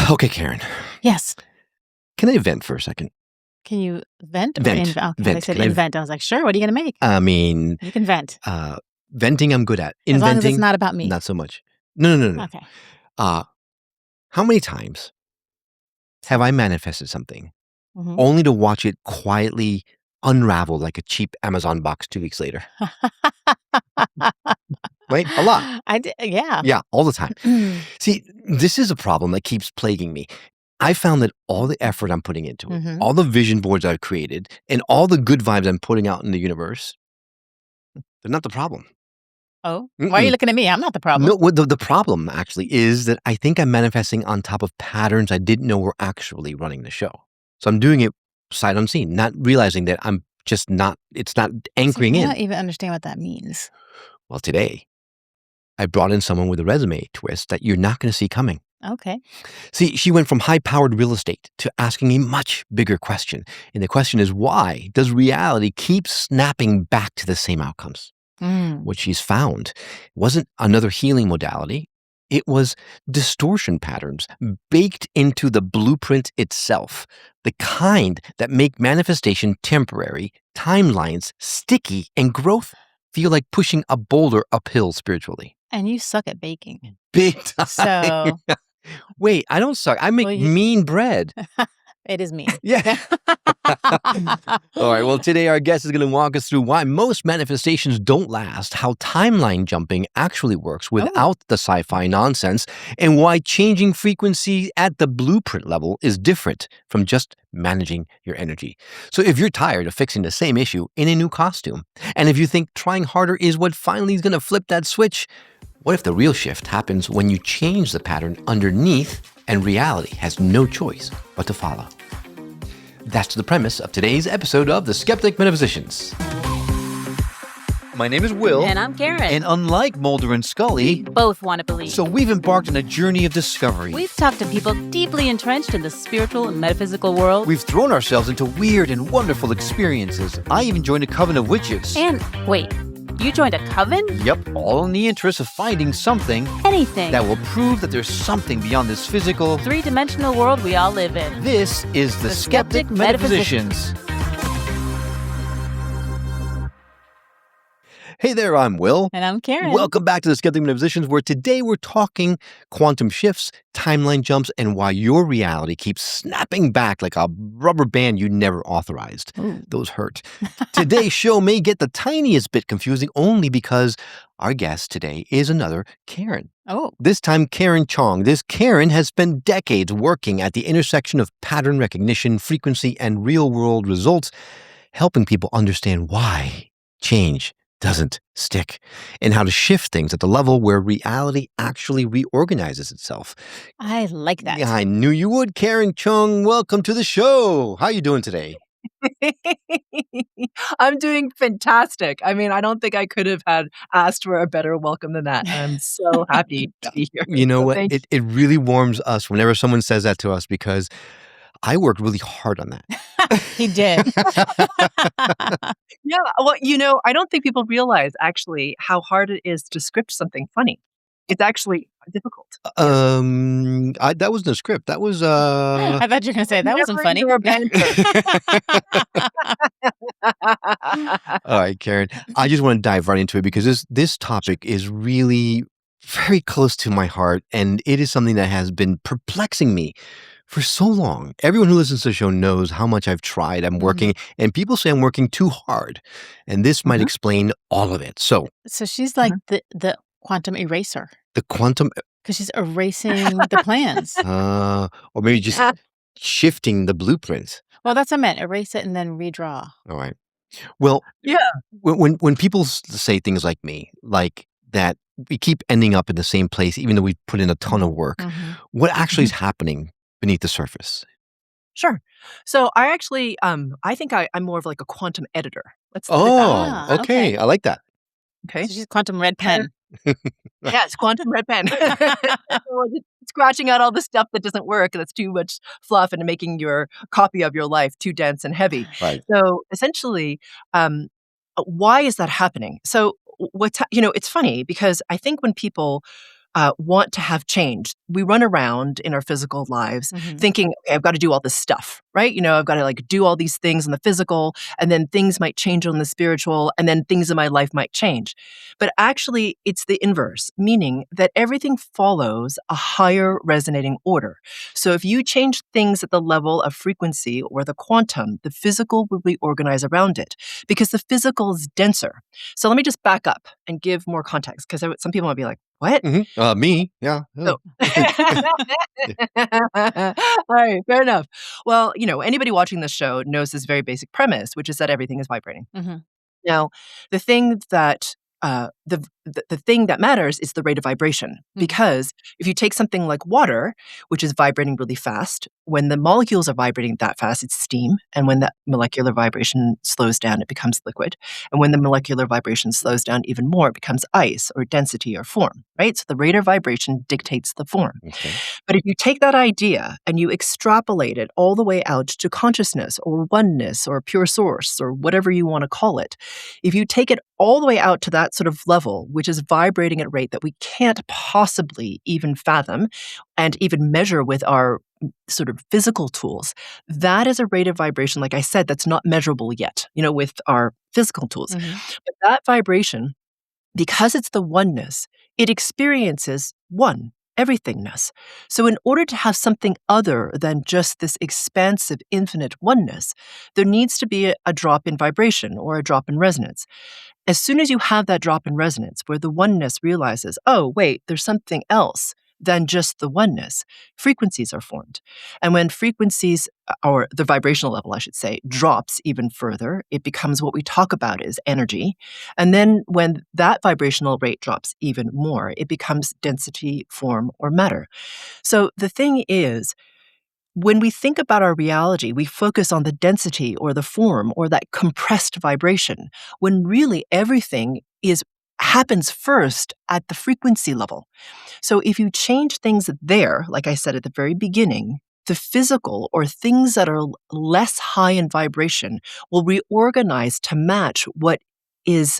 Okay, Karen, Yes. can I vent for a second? Can you vent or Vent. invent? Okay, Vent. they said Can I invent. I was like, sure, what are you going to make? I mean, You can vent. venting I'm good at. As long as it's Inventing, not about me. not so much. No. Okay. How many times have I manifested something Mhm. only to watch it quietly unravel like a cheap Amazon box 2 weeks later? Right? A lot. I did, yeah. Yeah, all the time. See, this is a problem that keeps plaguing me. I found that all the effort I'm putting into it, Mhm. all the vision boards I've created, and all the good vibes I'm putting out in the universe, they're not the problem. Oh, why are you looking at me? I'm not the problem. No, what the problem actually is that I think I'm manifesting on top of patterns I didn't know were actually running the show. So I'm doing it sight unseen, not realizing that I'm just not, it's not anchoring I in. don't even understand what that means. Well, today I brought in someone with a resume twist that you're not going to see coming. Okay. See, she went from high-powered real estate to asking a much bigger question. And the question is, why does reality keep snapping back to the same outcomes? What she's found wasn't another healing modality. It was distortion patterns baked into the blueprint itself, the kind that make manifestation temporary, timelines sticky, and growth feel like pushing a boulder uphill spiritually. And you suck at baking. Big time. So, Wait, I don't suck. I make Well, mean bread. it is me. Yeah. All right. Well, today our guest is going to walk us through why most manifestations don't last, how timeline jumping actually works without the sci-fi nonsense, and why changing frequency at the blueprint level is different from just managing your energy. So if you're tired of fixing the same issue in a new costume, and if you think trying harder is what finally is going to flip that switch, what if the real shift happens when you change the pattern underneath and reality has no choice but to follow? That's the premise of today's episode of The Skeptic Metaphysicians. My name is Will. And I'm Karen. And unlike Mulder and Scully, both want to believe. so we've embarked on a journey of discovery. We've talked to people deeply entrenched in the spiritual and metaphysical world. We've thrown ourselves into weird and wonderful experiences. I even joined a coven of witches. And wait, you joined a coven? Yep, all in the interest of finding something Anything. that will prove that there's something beyond this physical, three-dimensional world we all live in. This is the Skeptic Metaphysicians. Hey there, I'm Will. And I'm Karen. Welcome back to The Skeptic Metaphysicians, where today we're talking quantum shifts, timeline jumps, and why your reality keeps snapping back like a rubber band you never authorized. Ooh. Those hurt. Today's show may get the tiniest bit confusing only because our guest today is another Karen. Oh. This time, Karen Cheong. This Karen has spent decades working at the intersection of pattern recognition, frequency, and real-world results, helping people understand why change doesn't stick and how to shift things at the level where reality actually reorganizes itself. I like that. Yeah, I knew you would. Karen Cheong, welcome to the show. How are you doing today? I'm doing fantastic. I mean, I don't think I could have had asked for a better welcome than that. I'm so happy to be here. You know So what? thank you. It really warms us whenever someone says that to us because I worked really hard on that. He did. Yeah, well, I don't think people realize actually how hard it is to script something funny. It's actually difficult. That wasn't a script. That was I thought you were going to say that wasn't Never funny. your banter. All right, Karen. I just want to dive right into it because this topic is really very close to my heart, and it is something that has been perplexing me for so long. Everyone who listens to the show knows how much I've tried. I'm working, and people say I'm working too hard, and this might explain all of it. So she's like the quantum eraser the quantum, because she's erasing the plans. or maybe just shifting the blueprint. Well, that's what I meant. Erase it and then redraw. All right. Well, Yeah. when people say things like me, like that, we keep ending up in the same place, even though we put in a ton of work. What actually is happening beneath the surface? Sure. So I actually, I think I'm more of like a quantum editor. Let's put it that way. Okay. I like that. Okay. So she's quantum red pen. Yeah, it's quantum red pen. Scratching out all the stuff that doesn't work, that's too much fluff and making your copy of your life too dense and heavy. Right. So essentially, why is that happening? So it's funny because I think when people want to have change. We run around in our physical lives Mhm. thinking, okay, I've got to do all this stuff, right? I've got to like do all these things in the physical, and then things might change on the spiritual, and then things in my life might change. But actually, it's the inverse, meaning that everything follows a higher resonating order. So if you change things at the level of frequency or the quantum, the physical will reorganize around it because the physical is denser. So let me just back up and give more context because some people might be like, what? Me, yeah. Oh. All right, fair enough. Well, anybody watching this show knows this very basic premise, which is that everything is vibrating. Mhm. Now, the thing that the thing that matters is the rate of vibration. Because if you take something like water, which is vibrating really fast, when the molecules are vibrating that fast, it's steam. And when that molecular vibration slows down, it becomes liquid. And when the molecular vibration slows down even more, it becomes ice or density or form, right? So the rate of vibration dictates the form. Okay. But if you take that idea and you extrapolate it all the way out to consciousness or oneness or pure source or whatever you want to call it, if you take it all the way out to that sort of level, which is vibrating at a rate that we can't possibly even fathom and even measure with our sort of physical tools, that is a rate of vibration, like I said, that's not measurable yet, with our physical tools. But that vibration, because it's the oneness, it experiences one, everythingness. So in order to have something other than just this expansive, infinite oneness, there needs to be a drop in vibration or a drop in resonance. As soon as you have that drop in resonance where the oneness realizes, oh, wait, there's something else than just the oneness, frequencies are formed. And when frequencies, or the vibrational level, I should say, drops even further, it becomes what we talk about as energy. And then when that vibrational rate drops even more, it becomes density, form, or matter. So the thing is, when we think about our reality, we focus on the density or the form or that compressed vibration, when really everything happens first at the frequency level. So if you change things there, like I said at the very beginning, the physical or things that are less high in vibration will reorganize to match what is,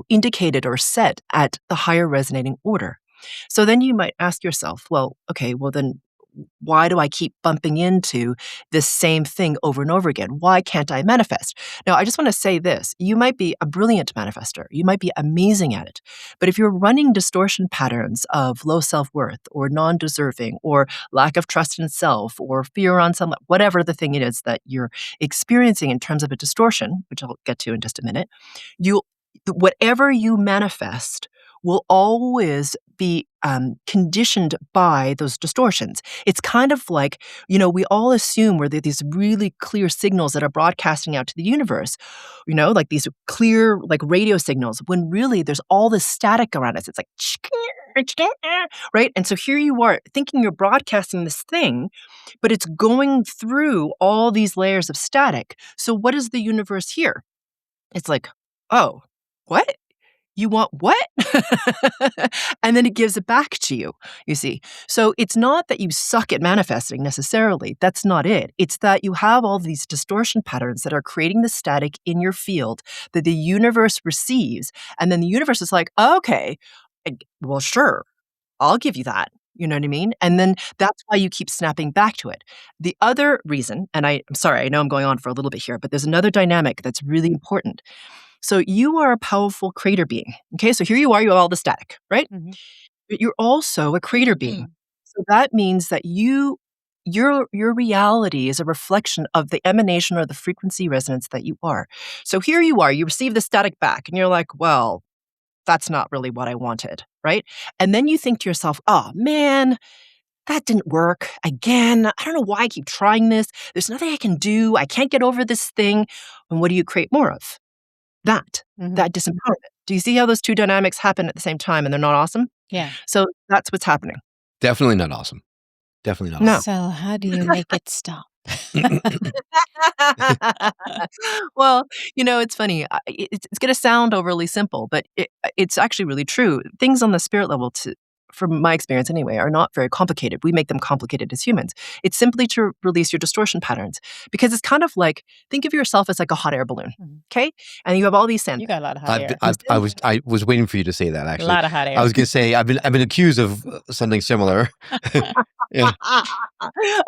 indicated or set at the higher resonating order. So then you might ask yourself, well, okay, well then why do I keep bumping into this same thing over and over again? Why can't I manifest? Now, I just want to say this. You might be a brilliant manifester. You might be amazing at it. But if you're running distortion patterns of low self-worth or non-deserving or lack of trust in self or fear on some, whatever the thing it is that you're experiencing in terms of a distortion, which I'll get to in just a minute, whatever you manifest will always be conditioned by those distortions. It's kind of like, we all assume where there are these really clear signals that are broadcasting out to the universe, like these clear, like radio signals, when really there's all this static around us. It's like, right? And so here you are thinking you're broadcasting this thing, but it's going through all these layers of static. So what does the universe hear? It's like, oh, what? You want what? And then it gives it back to you, you see. So it's not that you suck at manifesting necessarily. That's not it. It's that you have all these distortion patterns that are creating the static in your field that the universe receives. And then the universe is like, okay, well, sure, I'll give you that. You know what I mean? And then that's why you keep snapping back to it. The other reason, and I'm sorry, I know I'm going on for a little bit here, but there's another dynamic that's really important. So you are a powerful creator being. Okay, so here you are, you have all the static, right? But you're also a creator being. So that means that your reality is a reflection of the emanation or the frequency resonance that you are. So here you are, you receive the static back, and you're like, well, that's not really what I wanted, right? And then you think to yourself, oh man, that didn't work again. I don't know why I keep trying this. There's nothing I can do. I can't get over this thing. And what do you create more of? That disempowerment. Do you see how those two dynamics happen at the same time and they're not awesome? Yeah. So that's what's happening. Definitely not awesome. Definitely not No. awesome. So how do you make it stop? Well, it's funny. It's going to sound overly simple, but it's actually really true. Things on the spirit level from my experience anyway, are not very complicated. We make them complicated as humans. It's simply to release your distortion patterns because it's kind of like, think of yourself as like a hot air balloon, okay? And you have all these You sandbags. got a lot of hot air. I was waiting for you to say that, A actually. lot of hot air. I was going to say, I've been accused of something similar. Yeah.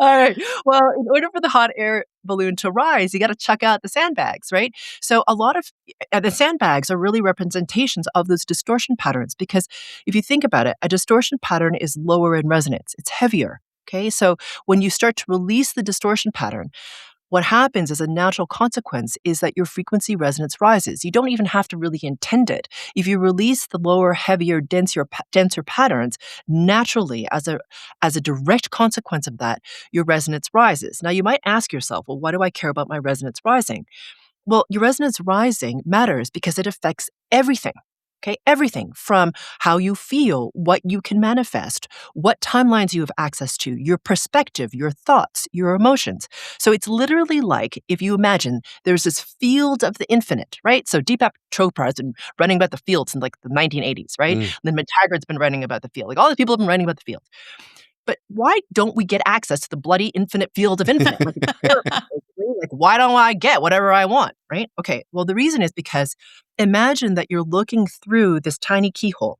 All right. Well, in order for the hot air balloon to rise, you got to chuck out the sandbags, right? So a lot of the sandbags are really representations of those distortion patterns because if you think about it, a distortion pattern is lower in resonance. It's heavier. Okay. So when you start to release the distortion pattern, what happens as a natural consequence is that your frequency resonance rises. You don't even have to really intend it. If you release the lower, heavier, denser patterns, naturally, as a direct consequence of that, your resonance rises. Now, you might ask yourself, well, why do I care about my resonance rising? Well, your resonance rising matters because it affects everything. Okay, everything from how you feel, what you can manifest, what timelines you have access to, your perspective, your thoughts, your emotions. So it's literally like if you imagine there's this field of the infinite, right? So Deepak Chopra has been running about the field since like the 1980s, right? And then McTaggart's been writing about the field. Like all these people have been writing about the field. But why don't we get access to the bloody infinite field of infinite? Like, it's terrible, basically. Like, why don't I get whatever I want, right? Okay, well, the reason is because imagine that you're looking through this tiny keyhole.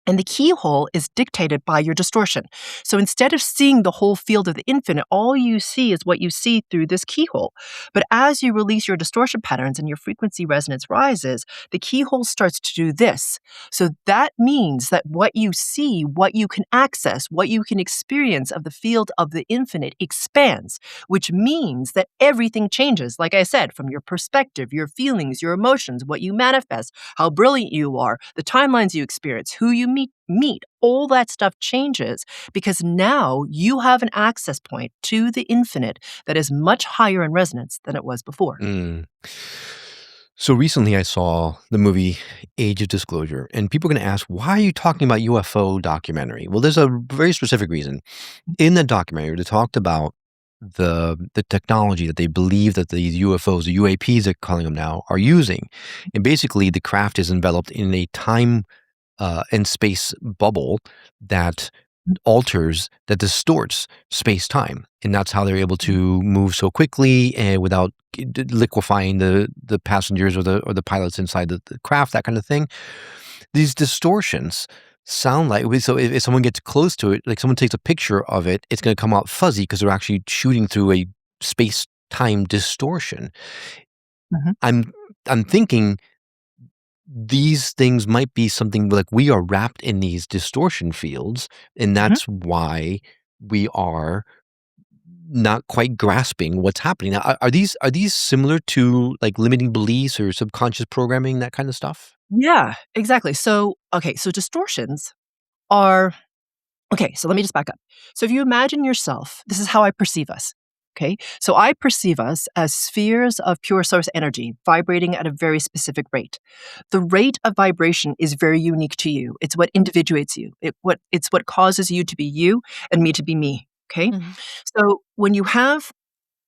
And the keyhole is dictated by your distortion. So instead of seeing the whole field of the infinite, all you see is what you see through this keyhole. But as you release your distortion patterns and your frequency resonance rises, the keyhole starts to do this. So that means that what you see, what you can access, what you can experience of the field of the infinite expands, which means that everything changes. Like I said, from your perspective, your feelings, your emotions, what you manifest, how brilliant you are, the timelines you experience, who you meet, all that stuff changes because now you have an access point to the infinite that is much higher in resonance than it was before. So recently I saw the movie Age of Disclosure, and people are going to ask, why are you talking about UFO documentary? Well, there's a very specific reason. In the documentary, they talked about the technology that they believe that these UFOs, the UAPs they're calling them now, are using. And basically the craft is enveloped in a time and space bubble that alters, that distorts space-time. And that's how they're able to move so quickly and without liquefying the passengers or the pilots inside the craft, that kind of thing. These distortions sound like, so if someone gets close to it, like someone takes a picture of it, it's going to come out fuzzy because they're actually shooting through a space-time distortion. I'm thinking these things might be something like we are wrapped in these distortion fields, and that's why we are not quite grasping what's happening. Now, are these similar to like limiting beliefs or subconscious programming, that kind of stuff? Yeah, exactly. So distortions are, so let me just back up. So if you imagine yourself, this is how I perceive us. Okay, so I perceive us as spheres of pure source energy vibrating at a very specific rate. The rate of vibration is very unique to you. It's what individuates you. It's what causes you to be you and me to be me. Okay, so when you have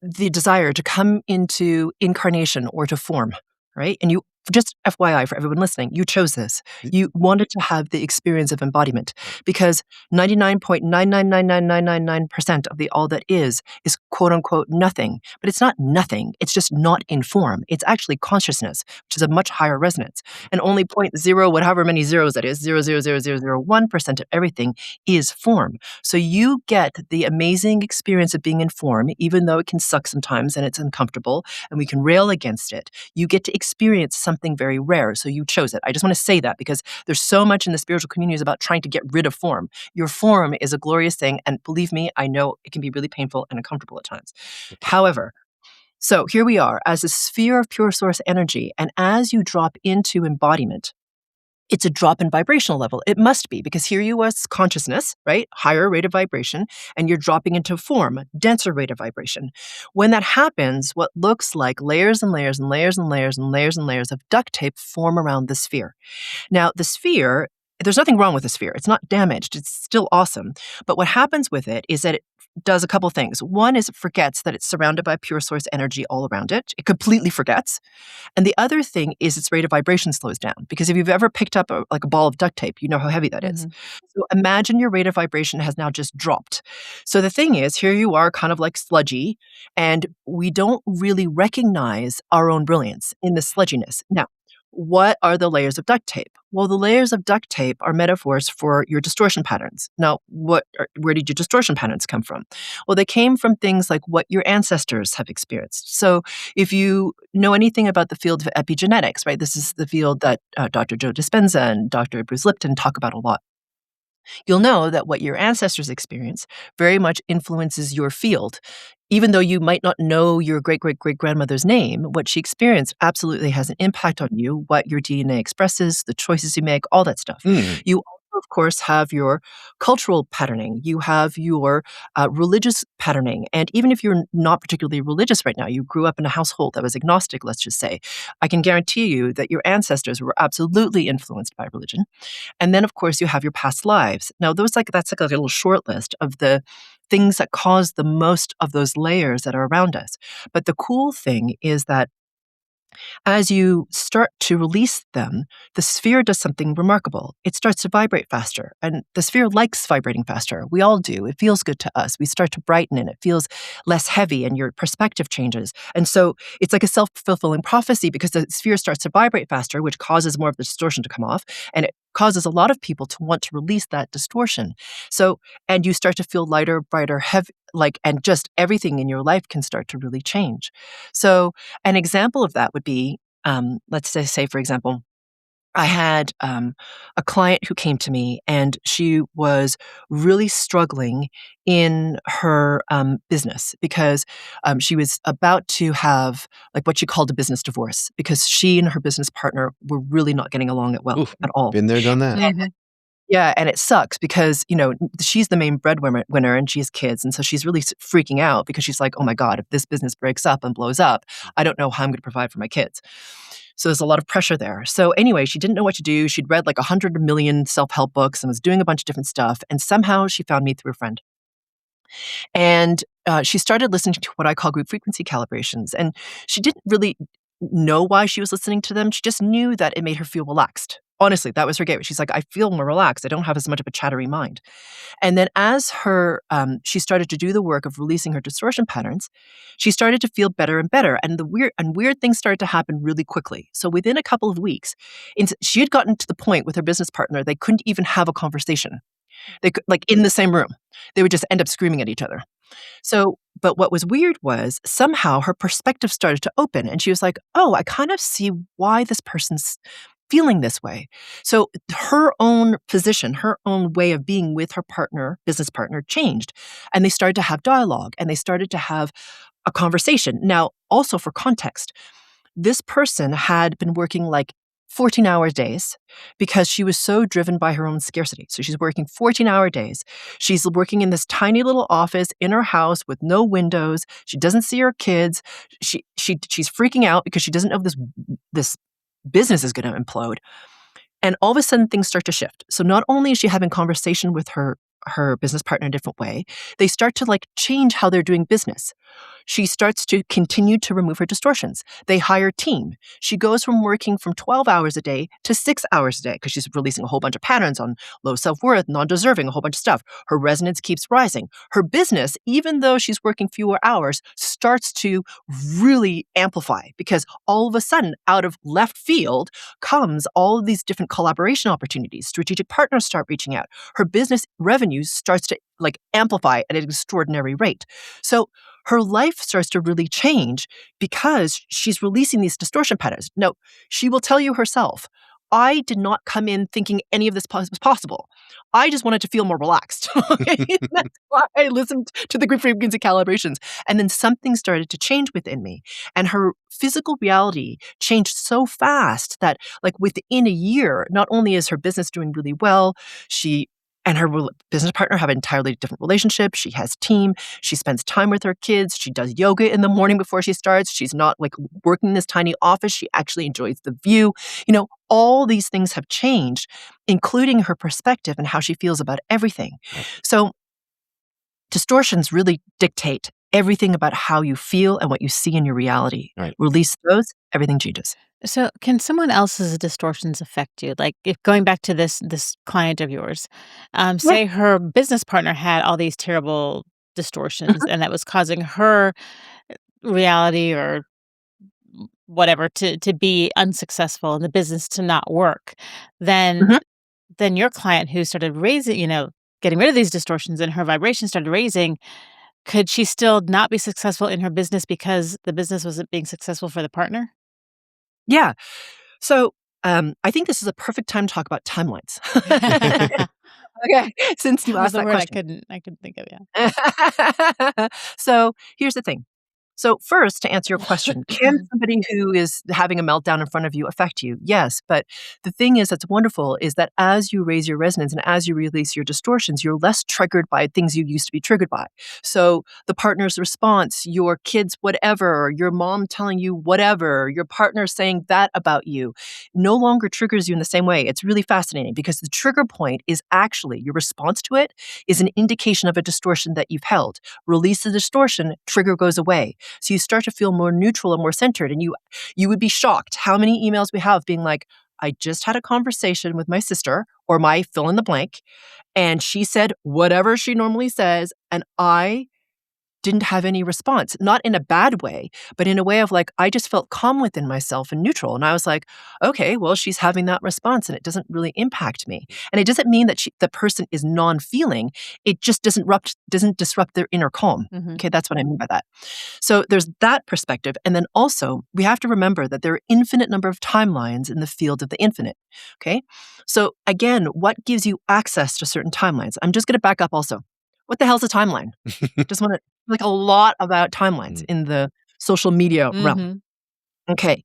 the desire to come into incarnation or to form, right? And you, just FYI for everyone listening, you chose this. You wanted to have the experience of embodiment because 99.999999% of the all that is quote unquote nothing. But it's not nothing. It's just not in form. It's actually consciousness, which is a much higher resonance. And only 0.0, whatever many zeros that is, 0.00001% of everything is form. So you get the amazing experience of being in form, even though it can suck sometimes and it's uncomfortable and we can rail against it. You get to experience something very rare. So you chose it. I just want to say that because there's so much in the spiritual community about trying to get rid of form. Your form is a glorious thing. And believe me, I know it can be really painful and uncomfortable at times. However, so here we are as a sphere of pure source energy. And as you drop into embodiment, it's a drop in vibrational level. It must be, because here you was consciousness, right? Higher rate of vibration, and you're dropping into form, denser rate of vibration. When that happens, what looks like layers and layers and layers and layers and layers and layers of duct tape form around the sphere. Now, the sphere there's nothing wrong with the sphere. It's not damaged. It's still awesome. But what happens with it is that it does a couple things. One is it forgets that it's surrounded by pure source energy all around it. It completely forgets. And the other thing is its rate of vibration slows down. Because if you've ever picked up like a ball of duct tape, you know how heavy that is. So imagine your rate of vibration has now just dropped. So the thing is, here you are kind of like sludgy, and we don't really recognize our own brilliance in the sludginess. Now, what are the layers of duct tape? Well, the layers of duct tape are metaphors for your distortion patterns. Now, where did your distortion patterns come from? Well, they came from things like what your ancestors have experienced. So, if you know anything about the field of epigenetics, right, this is the field that Dr. Joe Dispenza and Dr. Bruce Lipton talk about a lot. You'll know that what your ancestors experience very much influences your field. Even though you might not know your great-great-great-grandmother's name, what she experienced absolutely has an impact on you, what your DNA expresses, the choices you make, all that stuff. Mm. You also, of course, have your cultural patterning. You have your religious patterning. And even if you're not particularly religious right now, you grew up in a household that was agnostic, let's just say, I can guarantee you that your ancestors were absolutely influenced by religion. And then, of course, you have your past lives. Now, that's like a little short list of the things that cause the most of those layers that are around us. But the cool thing is that as you start to release them, the sphere does something remarkable. It starts to vibrate faster, and the sphere likes vibrating faster. We all do. It feels good to us. We start to brighten, and it feels less heavy, and your perspective changes. And so it's like a self-fulfilling prophecy because the sphere starts to vibrate faster, which causes more of the distortion to come off, and it causes a lot of people to want to release that distortion. So, and you start to feel lighter, brighter, heavy, and just everything in your life can start to really change. So, an example of that would be, let's say, for example, I had a client who came to me and she was really struggling in her business because she was about to have like what she called a business divorce because she and her business partner were really not getting along Oof, at all. been there, done that. Yeah, and it sucks because, she's the main breadwinner and she has kids. And so she's really freaking out because she's like, oh my God, if this business breaks up and blows up, I don't know how I'm going to provide for my kids. So there's a lot of pressure there. So anyway, she didn't know what to do. She'd read like 100 million self-help books and was doing a bunch of different stuff. And somehow she found me through a friend. And she started listening to what I call group frequency calibrations. And she didn't really know why she was listening to them. She just knew that it made her feel relaxed. Honestly, that was her gateway. She's like, I feel more relaxed. I don't have as much of a chattery mind. And then as she started to do the work of releasing her distortion patterns, she started to feel better and better. And the weird things started to happen really quickly. So within a couple of weeks, she had gotten to the point with her business partner, they couldn't even have a conversation. They could, like in the same room, they would just end up screaming at each other. So, but what was weird was somehow her perspective started to open and she was like, oh, I kind of see why this person's feeling this way. So her own position, her own way of being with her business partner changed. And they started to have dialogue and they started to have a conversation. Now, also for context, this person had been working like 14-hour days because she was so driven by her own scarcity. So she's working 14-hour days. She's working in this tiny little office in her house with no windows. She doesn't see her kids. She's freaking out because she doesn't know if this business is going to implode. And all of a sudden things start to shift. So not only is she having conversation with her business partner in a different way, they start to like change how they're doing business. She starts to continue to remove her distortions. They hire a team. She goes from working from 12 hours a day to 6 hours a day because she's releasing a whole bunch of patterns on low self-worth, non-deserving, a whole bunch of stuff. Her resonance keeps rising. Her business, even though she's working fewer hours, starts to really amplify because all of a sudden, out of left field comes all of these different collaboration opportunities. Strategic partners start reaching out. Her business revenue starts to like amplify at an extraordinary rate. So her life starts to really change because she's releasing these distortion patterns. No, she will tell you herself, I did not come in thinking any of this was possible. I just wanted to feel more relaxed. Okay? That's why I listened to the group frequency calibrations. And then something started to change within me. And her physical reality changed so fast that like within a year, not only is her business doing really well, and her business partner have an entirely different relationship. She has team. She spends time with her kids. She does yoga in the morning before she starts. She's not like working in this tiny office. She actually enjoys the view. All these things have changed, including her perspective and how she feels about everything. So distortions really dictate everything about how you feel and what you see in your reality. Right. Release those, everything changes. So, can someone else's distortions affect you? Like, if going back to this client of yours, say her business partner had all these terrible distortions, and that was causing her reality or whatever to be unsuccessful and the business to not work. Then, Mhm. then your client who started raising, getting rid of these distortions and her vibration started raising, could she still not be successful in her business because the business wasn't being successful for the partner? Yeah. So I think this is a perfect time to talk about timelines. Okay, since you That was asked the that word question. I couldn't think of, yeah. So here's the thing. So first, to answer your question, can somebody who is having a meltdown in front of you affect you? Yes, but the thing is that's wonderful is that as you raise your resonance and as you release your distortions, you're less triggered by things you used to be triggered by. So the partner's response, your kids whatever, your mom telling you whatever, your partner saying that about you, no longer triggers you in the same way. It's really fascinating because the trigger point is actually your response to it is an indication of a distortion that you've held. Release the distortion, trigger goes away. So you start to feel more neutral and more centered. And you would be shocked how many emails we have being like, I just had a conversation with my sister or my fill in the blank, and she said whatever she normally says, and I didn't have any response, not in a bad way, but in a way of like, I just felt calm within myself and neutral. And I was like, okay, well, she's having that response and it doesn't really impact me. And it doesn't mean that the person is non-feeling. It just doesn't disrupt their inner calm. Mhm. Okay, that's what I mean by that. So there's that perspective. And then also, we have to remember that there are infinite number of timelines in the field of the infinite. Okay. So again, what gives you access to certain timelines? I'm just going to back up also. What the hell's a timeline? Just want to like a lot about timelines in the social media realm. Mhm. Okay.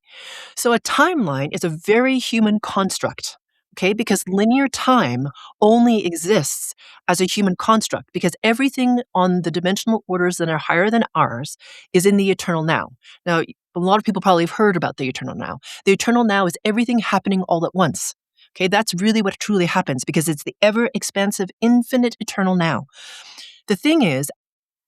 So a timeline is a very human construct. Okay, because linear time only exists as a human construct because everything on the dimensional orders that are higher than ours is in the eternal now. Now, a lot of people probably have heard about the eternal now. The eternal now is everything happening all at once. Okay, that's really what truly happens because it's the ever expansive, infinite eternal now. The thing is,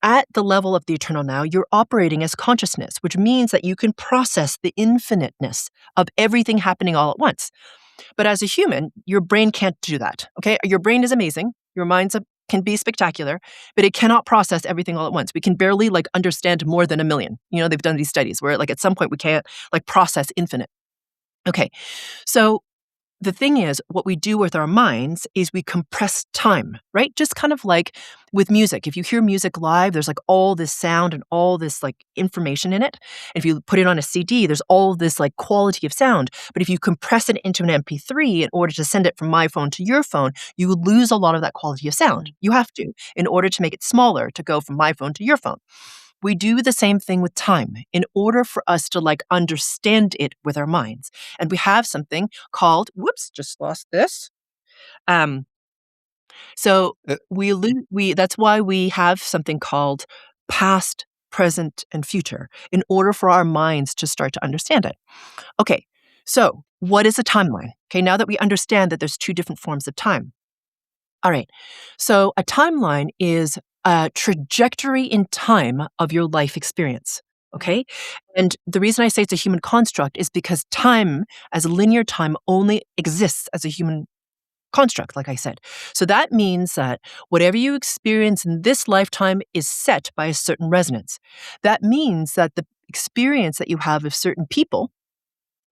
at the level of the eternal now, you're operating as consciousness, which means that you can process the infiniteness of everything happening all at once. But as a human, your brain can't do that. Okay. Your brain is amazing. Your mind can be spectacular, but it cannot process everything all at once. We can barely like understand more than a million. They've done these studies where like at some point we can't like process infinite. Okay. So the thing is, what we do with our minds is we compress time, right? Just kind of like with music. If you hear music live, there's like all this sound and all this like information in it. If you put it on a CD, there's all this like quality of sound. But if you compress it into an MP3 in order to send it from my phone to your phone, you would lose a lot of that quality of sound. You have to, in order to make it smaller, to go from my phone to your phone. We do the same thing with time in order for us to like understand it with our minds. And we have something called, whoops, just lost this. Um, so Uh, that's why we have something called past, present, and future in order for our minds to start to understand it. Okay, so what is a timeline? Okay, now that we understand that there's two different forms of time. All right. So a timeline is a trajectory in time of your life experience. Okay. And the reason I say it's a human construct is because time as a linear time only exists as a human construct, like I said. So that means that whatever you experience in this lifetime is set by a certain resonance. That means that the experience that you have of certain people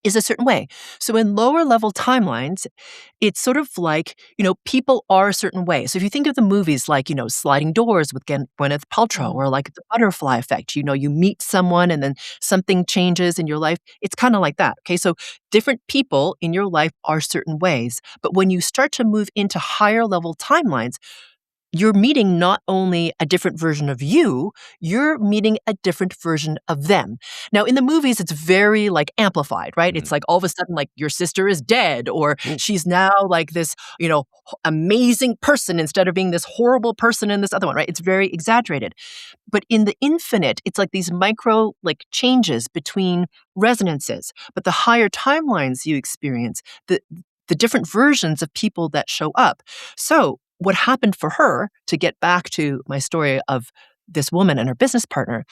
is a certain way. So in lower level timelines, it's sort of like, people are a certain way. So if you think of the movies like, Sliding Doors with Gwyneth Paltrow or like the butterfly effect, you meet someone and then something changes in your life. It's kind of like that. Okay. So different people in your life are certain ways. But when you start to move into higher level timelines, you're meeting not only a different version of you, you're meeting a different version of them. Now, in the movies, it's very like amplified, right? It's like all of a sudden, like your sister is dead, or Ooh. she's now like this, amazing person instead of being this horrible person in this other one, right? It's very exaggerated. But in the infinite, it's like these micro like changes between resonances. But the higher timelines you experience, the different versions of people that show up. So what happened for her, to get back to my story of this woman and her business partner,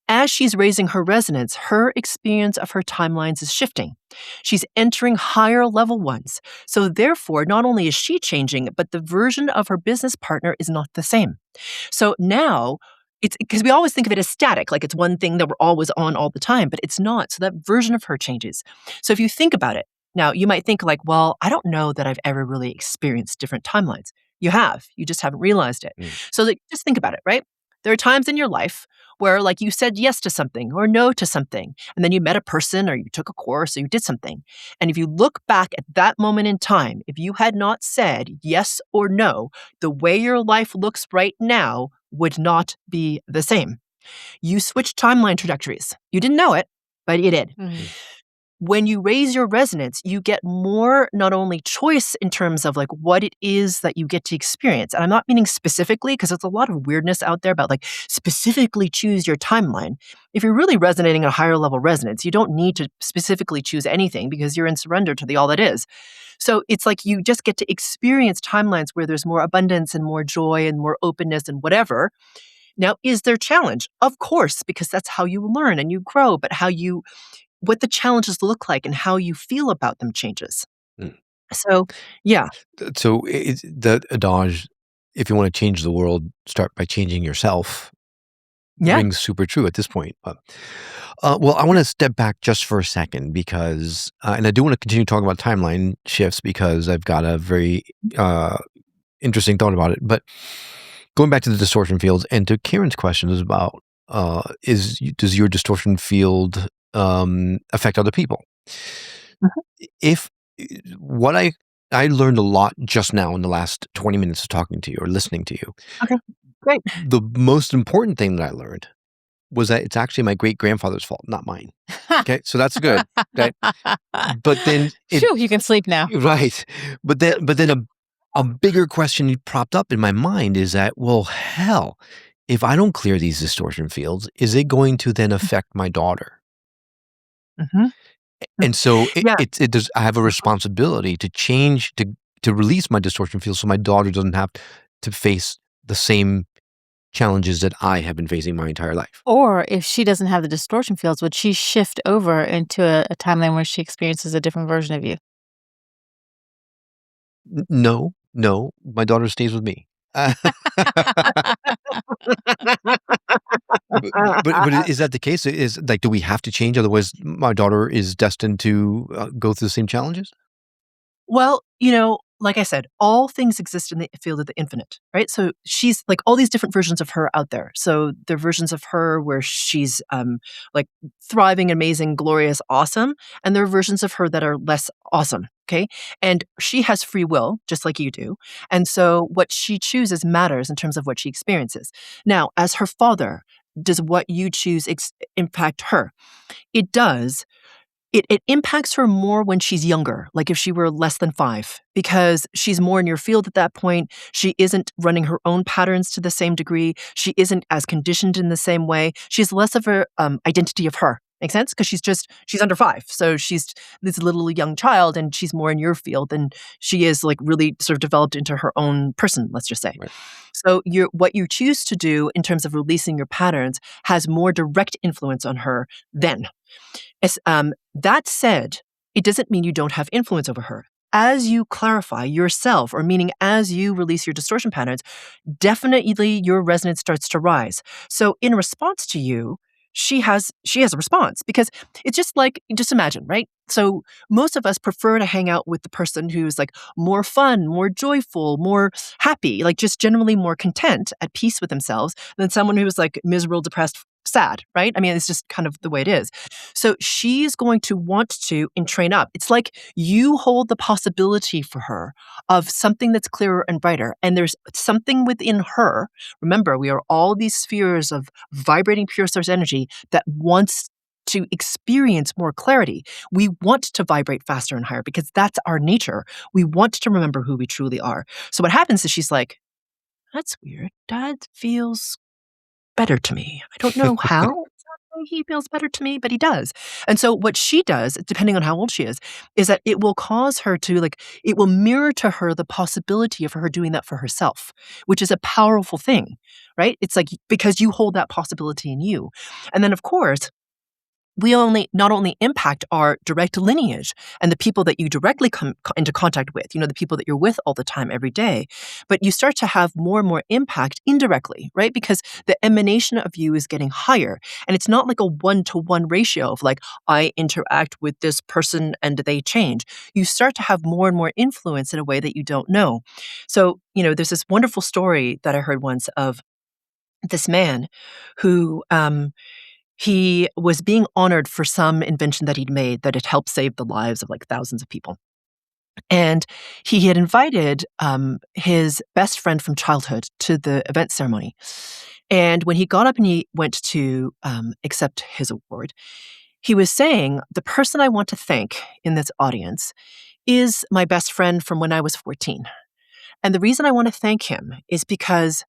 as she's raising her resonance, her experience of her timelines is shifting. She's entering higher level ones. So therefore, not only is she changing, but the version of her business partner is not the same. So now, it's because we always think of it as static, like it's one thing that we're always on all the time, but it's not. So that version of her changes. So if you think about it, now you might think like, well, I don't know that I've ever really experienced different timelines. You have, you just haven't realized it. So like, just think about it, right? There are times in your life where like you said yes to something or no to something, and then you met a person or you took a course or you did something. And if you look back at that moment in time, if you had not said yes or no, the way your life looks right now would not be the same. You switched timeline trajectories. You didn't know it, but you did. When you raise your resonance, you get more not only choice in terms of like what it is that you get to experience. And I'm not meaning specifically, because there's a lot of weirdness out there about like specifically choose your timeline. If you're really resonating at a higher level resonance, you don't need to specifically choose anything because you're in surrender to the all that is. So it's like you just get to experience timelines where there's more abundance and more joy and more openness and whatever. Now, is there challenge? Of course, because that's how you learn and you grow, but what the challenges look like and how you feel about them changes. So, yeah. So it's the adage, if you want to change the world, start by changing yourself. Yeah. Rings super true at this point. Well, I want to step back just for a second because, and I do want to continue talking about timeline shifts because I've got a very interesting thought about it. But going back to the distortion fields and to Karen's question is about, does your distortion field affect other people? If what I learned a lot just now in the last 20 minutes of talking to you or listening to you. Okay, great. The most important thing that I learned was that it's actually my great grandfather's fault, not mine. Okay, so that's good. Okay, but then Phew, you can sleep now. right. But then a bigger question propped up in my mind is that, well, hell, if I don't clear these distortion fields, is it going to then affect my daughter? And so it does. I have a responsibility to change, to release my distortion field so my daughter doesn't have to face the same challenges that I have been facing my entire life. Or if she doesn't have the distortion fields, would she shift over into a timeline where she experiences a different version of you? No, my daughter stays with me. But is that the case? Is like, do we have to change? Otherwise, my daughter is destined to go through the same challenges? Well, like I said, all things exist in the field of the infinite, right? So she's like all these different versions of her out there. So there are versions of her where she's like thriving, amazing, glorious, awesome. And there are versions of her that are less awesome. Okay. And she has free will, just like you do. And so what she chooses matters in terms of what she experiences. Now, as her father, does what you choose impact her? It does. It impacts her more when she's younger, like if she were less than 5, because she's more in your field at that point. She isn't running her own patterns to the same degree. She isn't as conditioned in the same way. She's less of a identity of her. Make sense? Because she's under 5. So she's this little young child and she's more in your field than she is like really sort of developed into her own person, let's just say. Right. So what you choose to do in terms of releasing your patterns has more direct influence on her then. That said, it doesn't mean you don't have influence over her. As you clarify yourself, or meaning as you release your distortion patterns, definitely your resonance starts to rise. So in response to you, she has a response, because it's just imagine, right? So most of us prefer to hang out with the person who's like more fun, more joyful, more happy, like just generally more content, at peace with themselves, than someone who's like miserable, depressed, sad, right? I mean, it's just kind of the way it is. So she's going to want to and train up. It's like you hold the possibility for her of something that's clearer and brighter. And there's something within her. Remember, we are all these spheres of vibrating pure source energy that wants to experience more clarity. We want to vibrate faster and higher because that's our nature. We want to remember who we truly are. So what happens is she's like, that's weird. Dad feels better to me. I don't know how exactly he feels better to me, but he does. And so what she does, depending on how old she is that it will cause her to it will mirror to her the possibility of her doing that for herself, which is a powerful thing, right? It's like because you hold that possibility in you. And then of course, we not only impact our direct lineage and the people that you directly come into contact with, the people that you're with all the time, every day, but you start to have more and more impact indirectly, right? Because the emanation of you is getting higher. And it's not like a 1-to-1 ratio of I interact with this person and they change. You start to have more and more influence in a way that you don't know. So, there's this wonderful story that I heard once of this man who, he was being honored for some invention that he'd made that had helped save the lives of thousands of people. And he had invited his best friend from childhood to the event ceremony. And when he got up and he went to accept his award, he was saying, the person I want to thank in this audience is my best friend from when I was 14. And the reason I want to thank him is because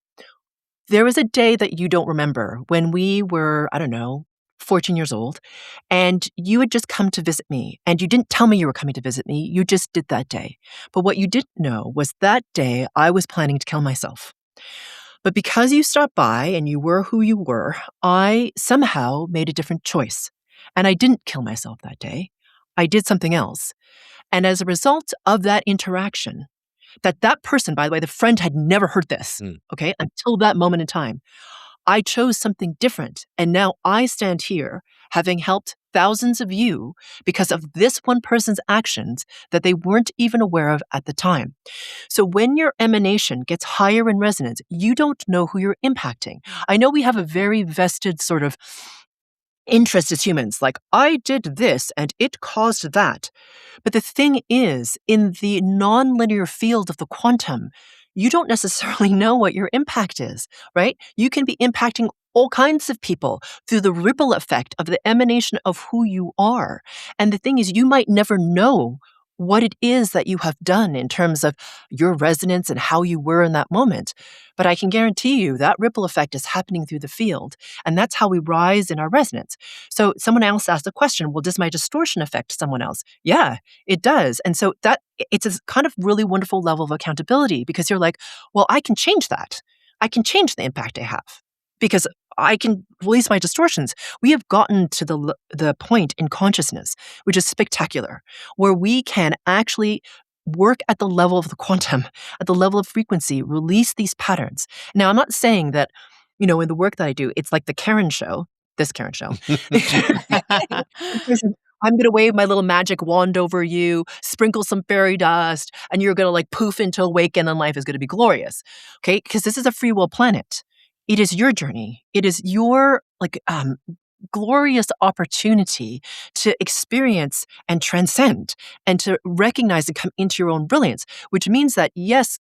there was a day that you don't remember when we were, 14 years old, and you had just come to visit me, and you didn't tell me you were coming to visit me. You just did that day. But what you didn't know was that day I was planning to kill myself. But because you stopped by and you were who you were, I somehow made a different choice. And I didn't kill myself that day. I did something else. And as a result of that interaction, that person, by the way, the friend had never heard this, okay, until that moment in time. I chose something different. And now I stand here having helped thousands of you because of this one person's actions that they weren't even aware of at the time. So when your emanation gets higher in resonance, you don't know who you're impacting. I know we have a very vested sort of interest as humans, I did this and it caused that. But the thing is, in the nonlinear field of the quantum, you don't necessarily know what your impact is, right? You can be impacting all kinds of people through the ripple effect of the emanation of who you are. And the thing is, you might never know what it is that you have done in terms of your resonance and how you were in that moment. But I can guarantee you that ripple effect is happening through the field. And that's how we rise in our resonance. So someone else asked the question, well, does my distortion affect someone else? Yeah, it does. And so it's a kind of really wonderful level of accountability because you're like, well, I can change that. I can change the impact I have because I can release my distortions. We have gotten to the point in consciousness, which is spectacular, where we can actually work at the level of the quantum, at the level of frequency, release these patterns. Now, I'm not saying that, in the work that I do, it's like the Karen show, this Karen show. I'm going to wave my little magic wand over you, sprinkle some fairy dust, and you're going to poof into awaken and life is going to be glorious. Okay? Because this is a free will planet. It is your journey. It is your glorious opportunity to experience and transcend and to recognize and come into your own brilliance, which means that, yes,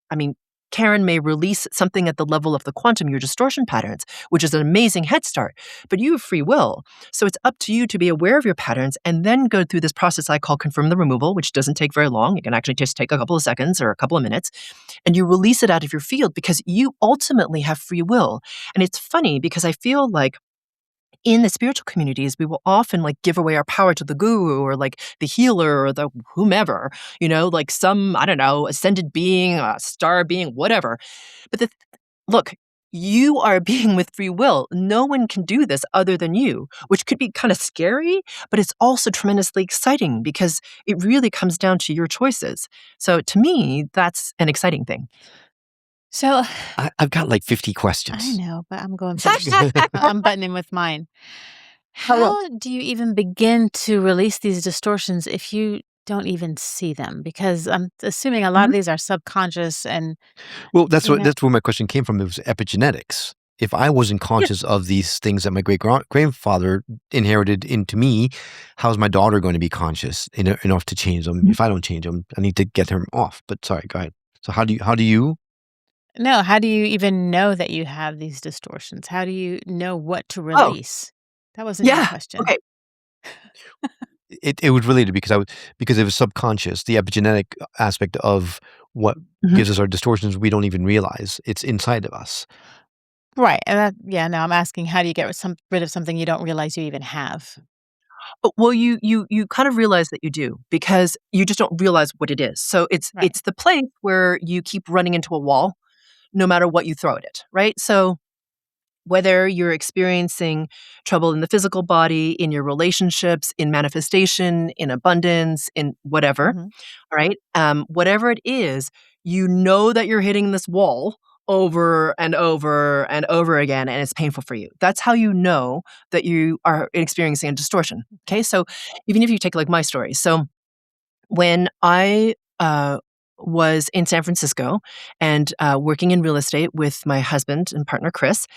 Karen may release something at the level of the quantum, your distortion patterns, which is an amazing head start, but you have free will. So it's up to you to be aware of your patterns and then go through this process I call confirm the removal, which doesn't take very long. It can actually just take a couple of seconds or a couple of minutes, and you release it out of your field because you ultimately have free will. And it's funny because I feel like in the spiritual communities, we will often give away our power to the guru or the healer or the whomever, some, ascended being, a star being, whatever. But look, you are a being with free will. No one can do this other than you, which could be kind of scary, but it's also tremendously exciting because it really comes down to your choices. So to me, that's an exciting thing. So I've got 50 I questions. know, but I'm going first. I'm buttoning with mine. How do you even begin to release these distortions if you don't even see them? Because I'm assuming a lot of these are subconscious and Well, that's you know. that's where my question came from. It was epigenetics. If I wasn't Yeah. conscious of these things that my grandfather inherited into me, how's my daughter going to be conscious enough to change them? Mhm. If I don't change them, I need to get her off. But sorry, go ahead. So how do you? No, how do you even know that you have these distortions? How do you know what to Oh, release? That wasn't your yeah. question. Okay. It was related because it was subconscious. The epigenetic aspect of what Mhm. gives us our distortions, we don't even realize it's inside of us. Right, and yeah, no, I'm asking how do you get rid of something you don't realize you even have? Well, you kind of realize that you do because you just don't realize what it is. So Right. it's the place where you keep running into a wall no matter what you throw at it, right? So whether you're experiencing trouble in the physical body, in your relationships, in manifestation, in abundance, in whatever, Mhm. all right? Whatever it is, you know that you're hitting this wall over and over and over again, and it's painful for you. That's how you know that you are experiencing a distortion. Okay. Okay. So even if you take like my story. So when I was in San Francisco and working in real estate with my husband and partner, Chris,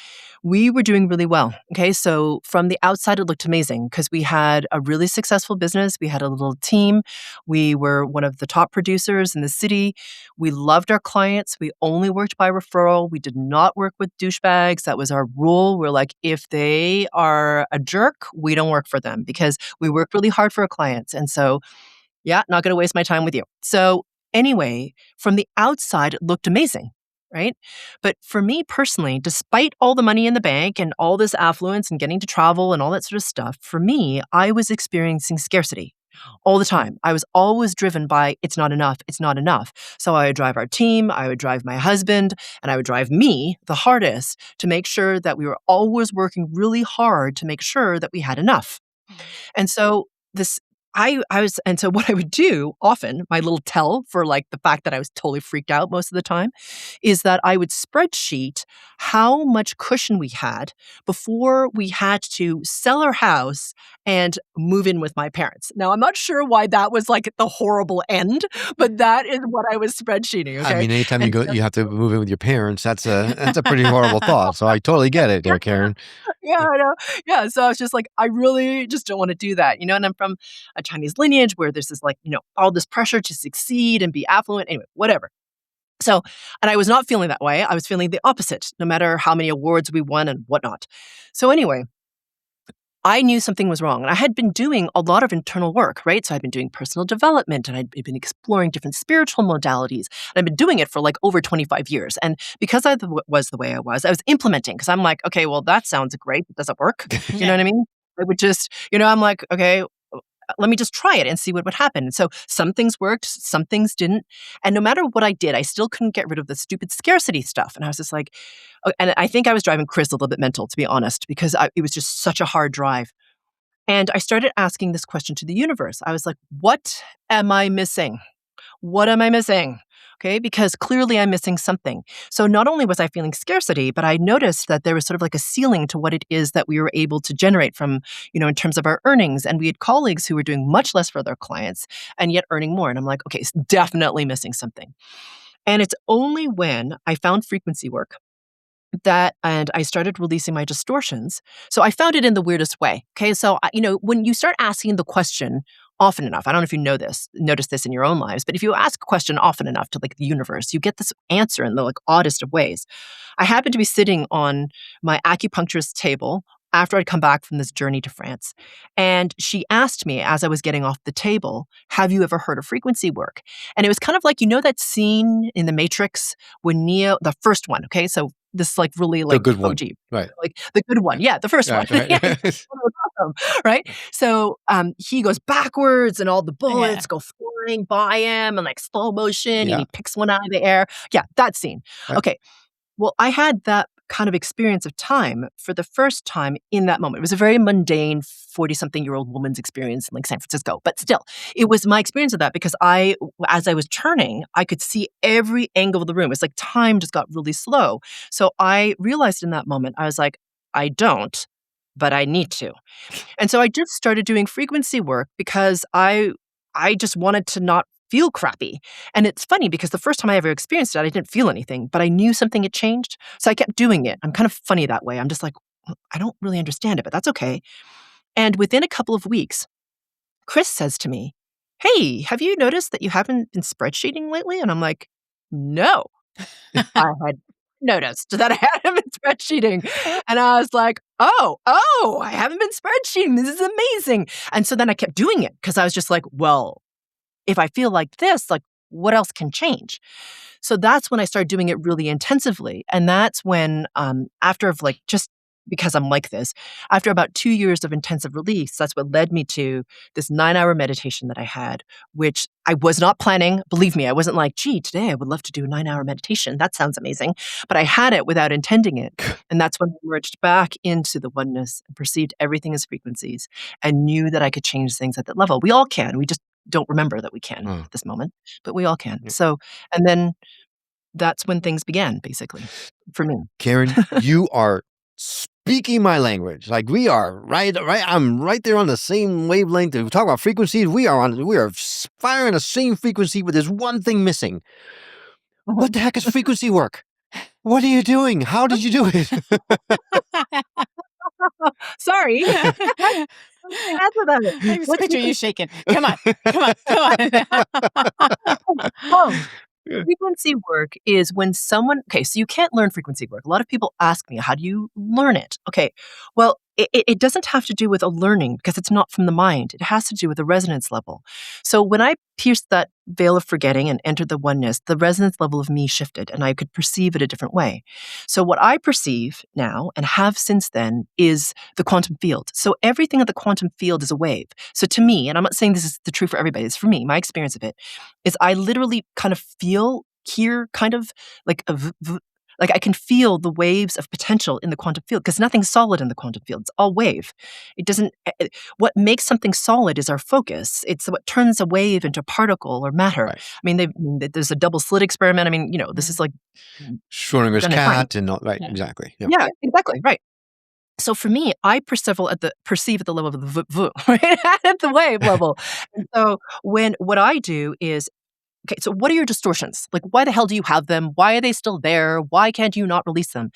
we were doing really well. Okay. So from the outside, it looked amazing because we had a really successful business. We had a little team. We were one of the top producers in the city. We loved our clients. We only worked by referral. We did not work with douchebags. That was our rule. We're like, if they are a jerk, we don't work for them because we work really hard for our clients. And so yeah, not gonna waste my time with you. So, anyway, from the outside, it looked amazing, right? But for me personally, despite all the money in the bank and all this affluence and getting to travel and all that sort of stuff, for me, I was experiencing scarcity all the time. I was always driven by, "It's not enough, it's not enough." So I would drive our team, I would drive my husband, and I would drive me the hardest to make sure that we were always working really hard to make sure that we had enough. Mhm. And so this I was and so what I would do often, my little tell for, like, the fact that I was totally freaked out most of the time, is that I would spreadsheet how much cushion we had before we had to sell our house and move in with my parents. Now, I'm not sure why that was, like, the horrible end, but that is what I was spreadsheeting, I okay? mean, anytime And you have to move in with your parents, that's a pretty horrible thought. So I totally get it there, Karen. Yeah, I know. Yeah, so I was just like, I really just don't wanna do that, you know, and I'm from a Chinese lineage where there's this, like, all this pressure to succeed and be affluent, anyway, whatever. So and I was not feeling that way, I was feeling the opposite, no matter how many awards we won and whatnot. So anyway, I knew something was wrong, and I had been doing a lot of internal work, right? So I'd been doing personal development, and I'd been exploring different spiritual modalities, and I've been doing it for, like, over 25 years, and because was the way I was implementing because 'cause I'm like, "Okay, well, that sounds great, but does it work?" You know Yeah. what I mean? I would just I'm like, "Okay, let me just try it and see what would happen." And so some things worked, some things didn't, and no matter what I did, I still couldn't get rid of the stupid scarcity stuff, and I was just like and I think I was driving Chris a little bit mental, to be honest, because it was just such a hard drive. And I started asking this question to the universe. I was like, "What am I missing? What am I missing?" Okay, because clearly I'm missing something. So not only was I feeling scarcity, but I noticed that there was sort of like a ceiling to what it is that we were able to generate from, in terms of our earnings. And we had colleagues who were doing much less for their clients and yet earning more. And I'm like, okay, it's definitely missing something. And it's only when I found frequency work that and I started releasing my distortions. So I found it in the weirdest way. Okay. So, when you start asking the question often enough, I don't know if you notice this in your own lives, but if you ask a question often enough to like the universe, you get this answer in the like oddest of ways. I happened to be sitting on my acupuncturist table after I'd come back from this journey to France. And she asked me as I was getting off the table, "Have you ever heard of frequency work?" And it was kind of like, that scene in The Matrix when Neo, the first one, okay? So this like really The like good one. OG, Right. like the good one. Yeah, the first one. Right, right. Yeah, the first one was awesome, right? So he goes backwards and all the Yeah. bullets go flying by him and like slow motion and Yeah. he picks one out of the air. Yeah, that scene. Right. Okay. Well, I had that kind of experience of time for the first time in that moment. It was a very mundane 40-something-year-old woman's experience in like San Francisco, but still, it was my experience of that because as I was turning, I could see every angle of the room. It's like time just got really slow. So I realized in that moment, I was like, I don't, but I need to. And so I just started doing frequency work because I just wanted to not feel crappy. And it's funny because the first time I ever experienced it, I didn't feel anything, but I knew something had changed. So I kept doing it. I'm kind of funny that way. I'm just like, "Well, I don't really understand it, but that's okay." And within a couple of weeks, Chris says to me, "Hey, have you noticed that you haven't been spreadsheeting lately?" And I'm like, "No." I had noticed that I hadn't been spreadsheeting. And I was like, oh, I haven't been spreadsheeting. This is amazing. And so then I kept doing it because I was just like, well, if I feel like this, like, what else can change? So that's when I started doing it really intensively. And that's when, after of like just because I'm like this, after about 2 years of intensive release, that's what led me to this 9-hour meditation that I had, which I was not planning. Believe me, I wasn't like, gee, today I would love to do a 9-hour meditation. That sounds amazing. But I had it without intending it. And that's when I merged back into the oneness and perceived everything as frequencies and knew that I could change things at that level. We all can. We just don't remember that we can at this moment, but we all can. Yep. So, and then that's when things began, basically, for me. Karen, you are speaking my language. Like we are right. I'm right there on the same wavelength. If we talk about frequencies, we are firing the same frequency, but there's one thing missing. What the heck is frequency work? What are you doing? How did you do it? Sorry. Answer that. I just What picture you shaking. Come on. Oh, frequency work is when someone, okay, so you can't learn frequency work. A lot of people ask me, how do you learn it? Okay, well, it doesn't have to do with a learning because it's not from the mind. It has to do with the resonance level. So when I pierced that veil of forgetting and entered the oneness, the resonance level of me shifted and I could perceive it a different way. So what I perceive now and have since then is the quantum field. So everything in the quantum field is a wave. So to me, and I'm not saying this is the truth for everybody, it's for me, my experience of it, is I literally kind of feel, hear kind of like like I can feel the waves of potential in the quantum field because nothing's solid in the quantum field. It's all wave. It doesn't, what makes something solid is our focus. It's what turns a wave into particle or matter. Right. I mean, there's a double slit experiment. I mean, this is like Schrodinger's done it cat and all, right, Yeah. exactly. Yeah. yeah, exactly, right. So for me, I perceive at the level of the right? At the wave level. And so what I do is, okay, so what are your distortions? Like, why the hell do you have them? Why are they still there? Why can't you not release them?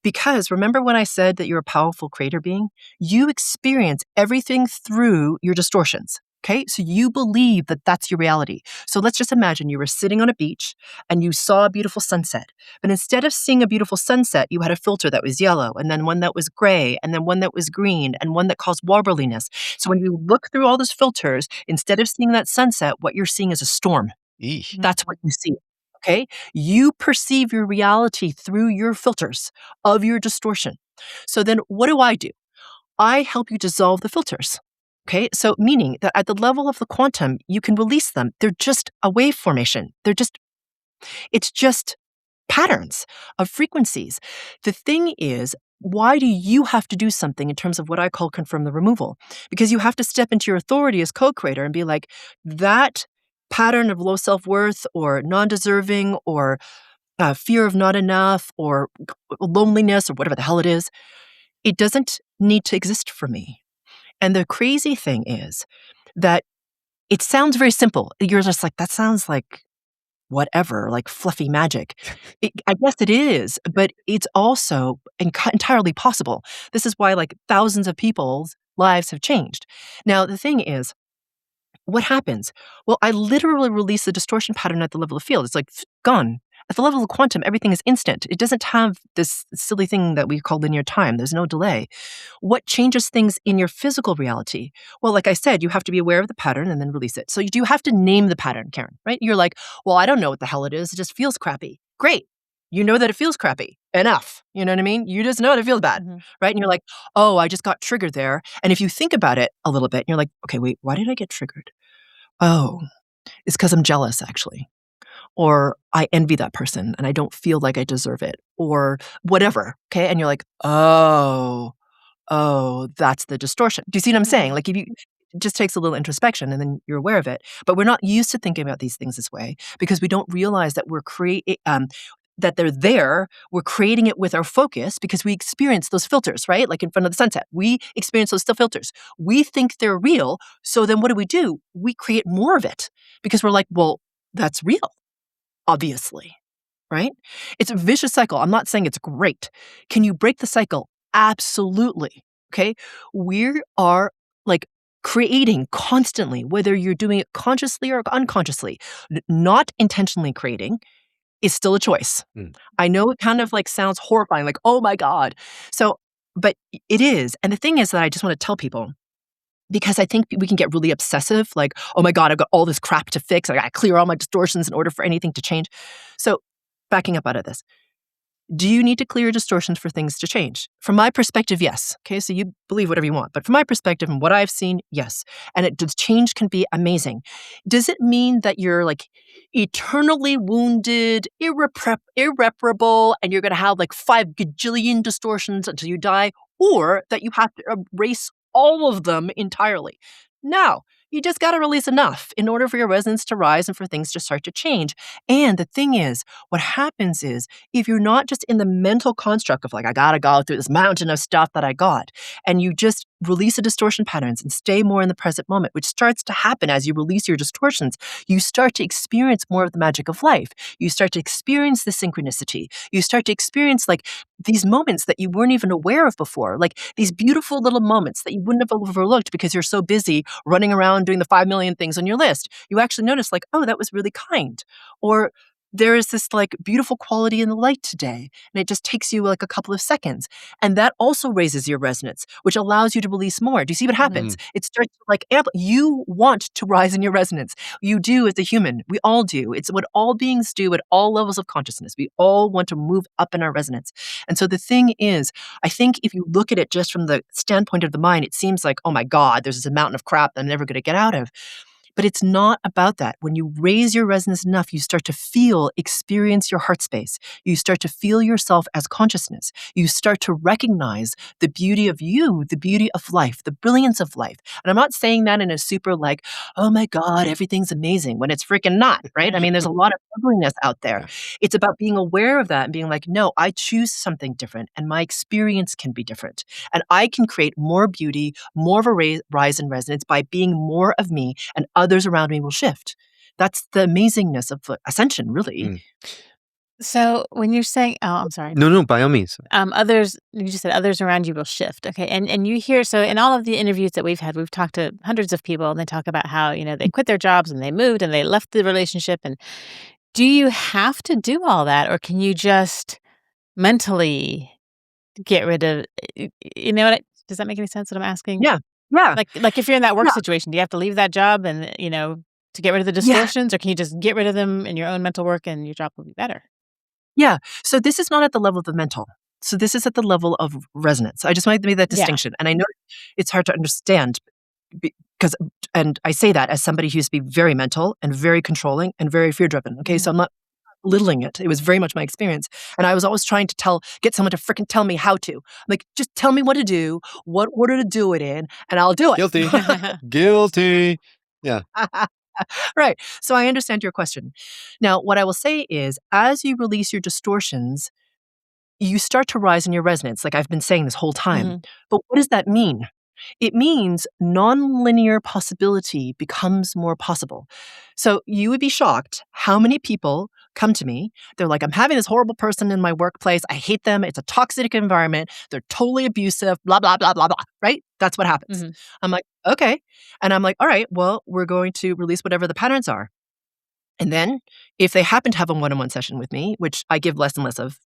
Because remember when I said that you're a powerful creator being? You experience everything through your distortions. Okay, so you believe that that's your reality. So let's just imagine you were sitting on a beach and you saw a beautiful sunset. But instead of seeing a beautiful sunset, you had a filter that was yellow, and then one that was gray, and then one that was green, and one that caused warbliness. So when you look through all those filters, instead of seeing that sunset, what you're seeing is a storm. Eesh. That's what you see. Okay? You perceive your reality through your filters of your distortion. So then what do? I help you dissolve the filters. Okay? So meaning that at the level of the quantum, you can release them. They're just a wave formation. It's just patterns of frequencies. The thing is, why do you have to do something in terms of what I call confirm the removal? Because you have to step into your authority as co-creator and be like, that pattern of low self-worth or non-deserving or fear of not enough or loneliness or whatever the hell it is, it doesn't need to exist for me. And the crazy thing is that it sounds very simple. You're just like, that sounds like whatever, like fluffy magic. I guess it is, but it's also entirely possible. This is why like thousands of people's lives have changed. Now, the thing is, what happens? Well, I literally release the distortion pattern at the level of field. It's like gone. At the level of quantum, everything is instant. It doesn't have this silly thing that we call linear time. There's no delay. What changes things in your physical reality? Well, like I said, you have to be aware of the pattern and then release it. So you do have to name the pattern, Karen, right? You're like, well, I don't know what the hell it is. It just feels crappy. Great. You know that it feels crappy. Enough. You know what I mean? You just know that it feels bad, right? And you're like, oh, I just got triggered there. And if you think about it a little bit, and you're like, okay, wait, why did I get triggered? Oh, it's because I'm jealous, actually. Or I envy that person and I don't feel like I deserve it, or whatever. Okay. And you're like, oh, that's the distortion. Do you see what I'm saying? Like, if you, it just takes a little introspection and then you're aware of it. But we're not used to thinking about these things this way because we don't realize that we're that they're there. We're creating it with our focus because we experience those filters, right? Like in front of the sunset. We experience those still filters. We think they're real. So then what do? We create more of it because we're like, well, that's real, obviously, right? It's a vicious cycle. I'm not saying it's great. Can you break the cycle? Absolutely. Okay. We are like creating constantly, whether you're doing it consciously or unconsciously, not intentionally creating is still a choice. Mm. I know it kind of like sounds horrifying, like, oh my God. So, but it is. And the thing is that I just want to tell people, because I think we can get really obsessive, like, oh my God, I've got all this crap to fix. I got to clear all my distortions in order for anything to change. So backing up out of this, do you need to clear distortions for things to change? From my perspective, yes. Okay, so you believe whatever you want. But from my perspective and what I've seen, yes. And the change can be amazing. Does it mean that you're like eternally wounded, irreparable, and you're going to have like 5 gajillion distortions until you die? Or that you have to erase all of them entirely? No. You just got to release enough in order for your resonance to rise and for things to start to change. And the thing is, what happens is, if you're not just in the mental construct of like, I got to go through this mountain of stuff that I got, and you just release the distortion patterns and stay more in the present moment, which starts to happen as you release your distortions, you start to experience more of the magic of life. You start to experience the synchronicity. You start to experience like these moments that you weren't even aware of before, like these beautiful little moments that you wouldn't have overlooked because you're so busy running around doing the 5 million things on your list. You actually notice like, oh, that was really kind. Or there is this like beautiful quality in the light today, and it just takes you like a couple of seconds. And that also raises your resonance, which allows you to release more. Do you see what happens? It starts to like you want to rise in your resonance. You do as a human. We all do. It's what all beings do at all levels of consciousness. We all want to move up in our resonance. And so the thing is, I think if you look at it just from the standpoint of the mind, it seems like, oh my God, there's this mountain of crap that I'm never going to get out of. But it's not about that. When you raise your resonance enough, you start to experience your heart space. You start to feel yourself as consciousness. You start to recognize the beauty of you, the beauty of life, the brilliance of life. And I'm not saying that in a super like, oh my God, everything's amazing, when it's freaking not, right? I mean, there's a lot of ugliness out there. Yeah. It's about being aware of that and being like, no, I choose something different and my experience can be different. And I can create more beauty, more of a rise in resonance by being more of me, and others around me will shift. That's the amazingness of ascension, really. So when you're saying, oh, I'm sorry. No, by all means. Others, you just said others around you will shift. Okay. And you hear, so in all of the interviews that we've had, we've talked to hundreds of people and they talk about how, they quit their jobs and they moved and they left the relationship. And do you have to do all that, or can you just mentally get rid of, does that make any sense what I'm asking? Yeah. Like if you're in that work situation, do you have to leave that job and, to get rid of the distortions, or can you just get rid of them in your own mental work and your job will be better? Yeah. So this is not at the level of the mental. So this is at the level of resonance. I just wanted to make that distinction. And I know it's hard to understand because, and I say that as somebody who used to be very mental and very controlling and very fear-driven. Okay. So I'm not littling it. It was very much my experience. And I was always trying to get someone to freaking tell me how to. I'm like, just tell me what to do, what order to do it in, and I'll do it. Guilty. Guilty. Yeah. Right. So I understand your question. Now, what I will say is, as you release your distortions, you start to rise in your resonance, like I've been saying this whole time. But what does that mean? It means nonlinear possibility becomes more possible. So you would be shocked how many people come to me. They're like, I'm having this horrible person in my workplace. I hate them. It's a toxic environment. They're totally abusive, blah, blah, blah, blah, blah, right? That's what happens. I'm like, okay. And I'm like, all right, well, we're going to release whatever the patterns are. And then if they happen to have a one-on-one session with me, which I give less and less of,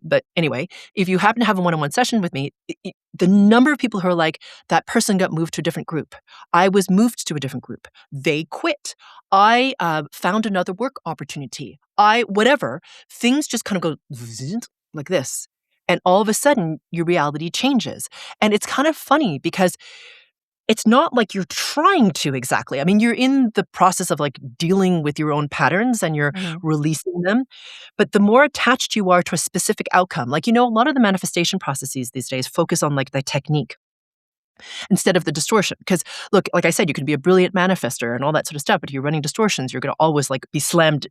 but anyway, if you happen to have a one-on-one session with me, the number of people who are like, that person got moved to a different group. I was moved to a different group. They quit. I found another work opportunity. Whatever. Things just kind of go like this. And all of a sudden, your reality changes. And it's kind of funny because it's not like you're trying to exactly. I mean, you're in the process of like dealing with your own patterns and you're releasing them. But the more attached you are to a specific outcome, like, a lot of the manifestation processes these days focus on like the technique. instead of the distortion. Because look, like I said, you can be a brilliant manifester and all that sort of stuff, but if you're running distortions, you're going to always like be slammed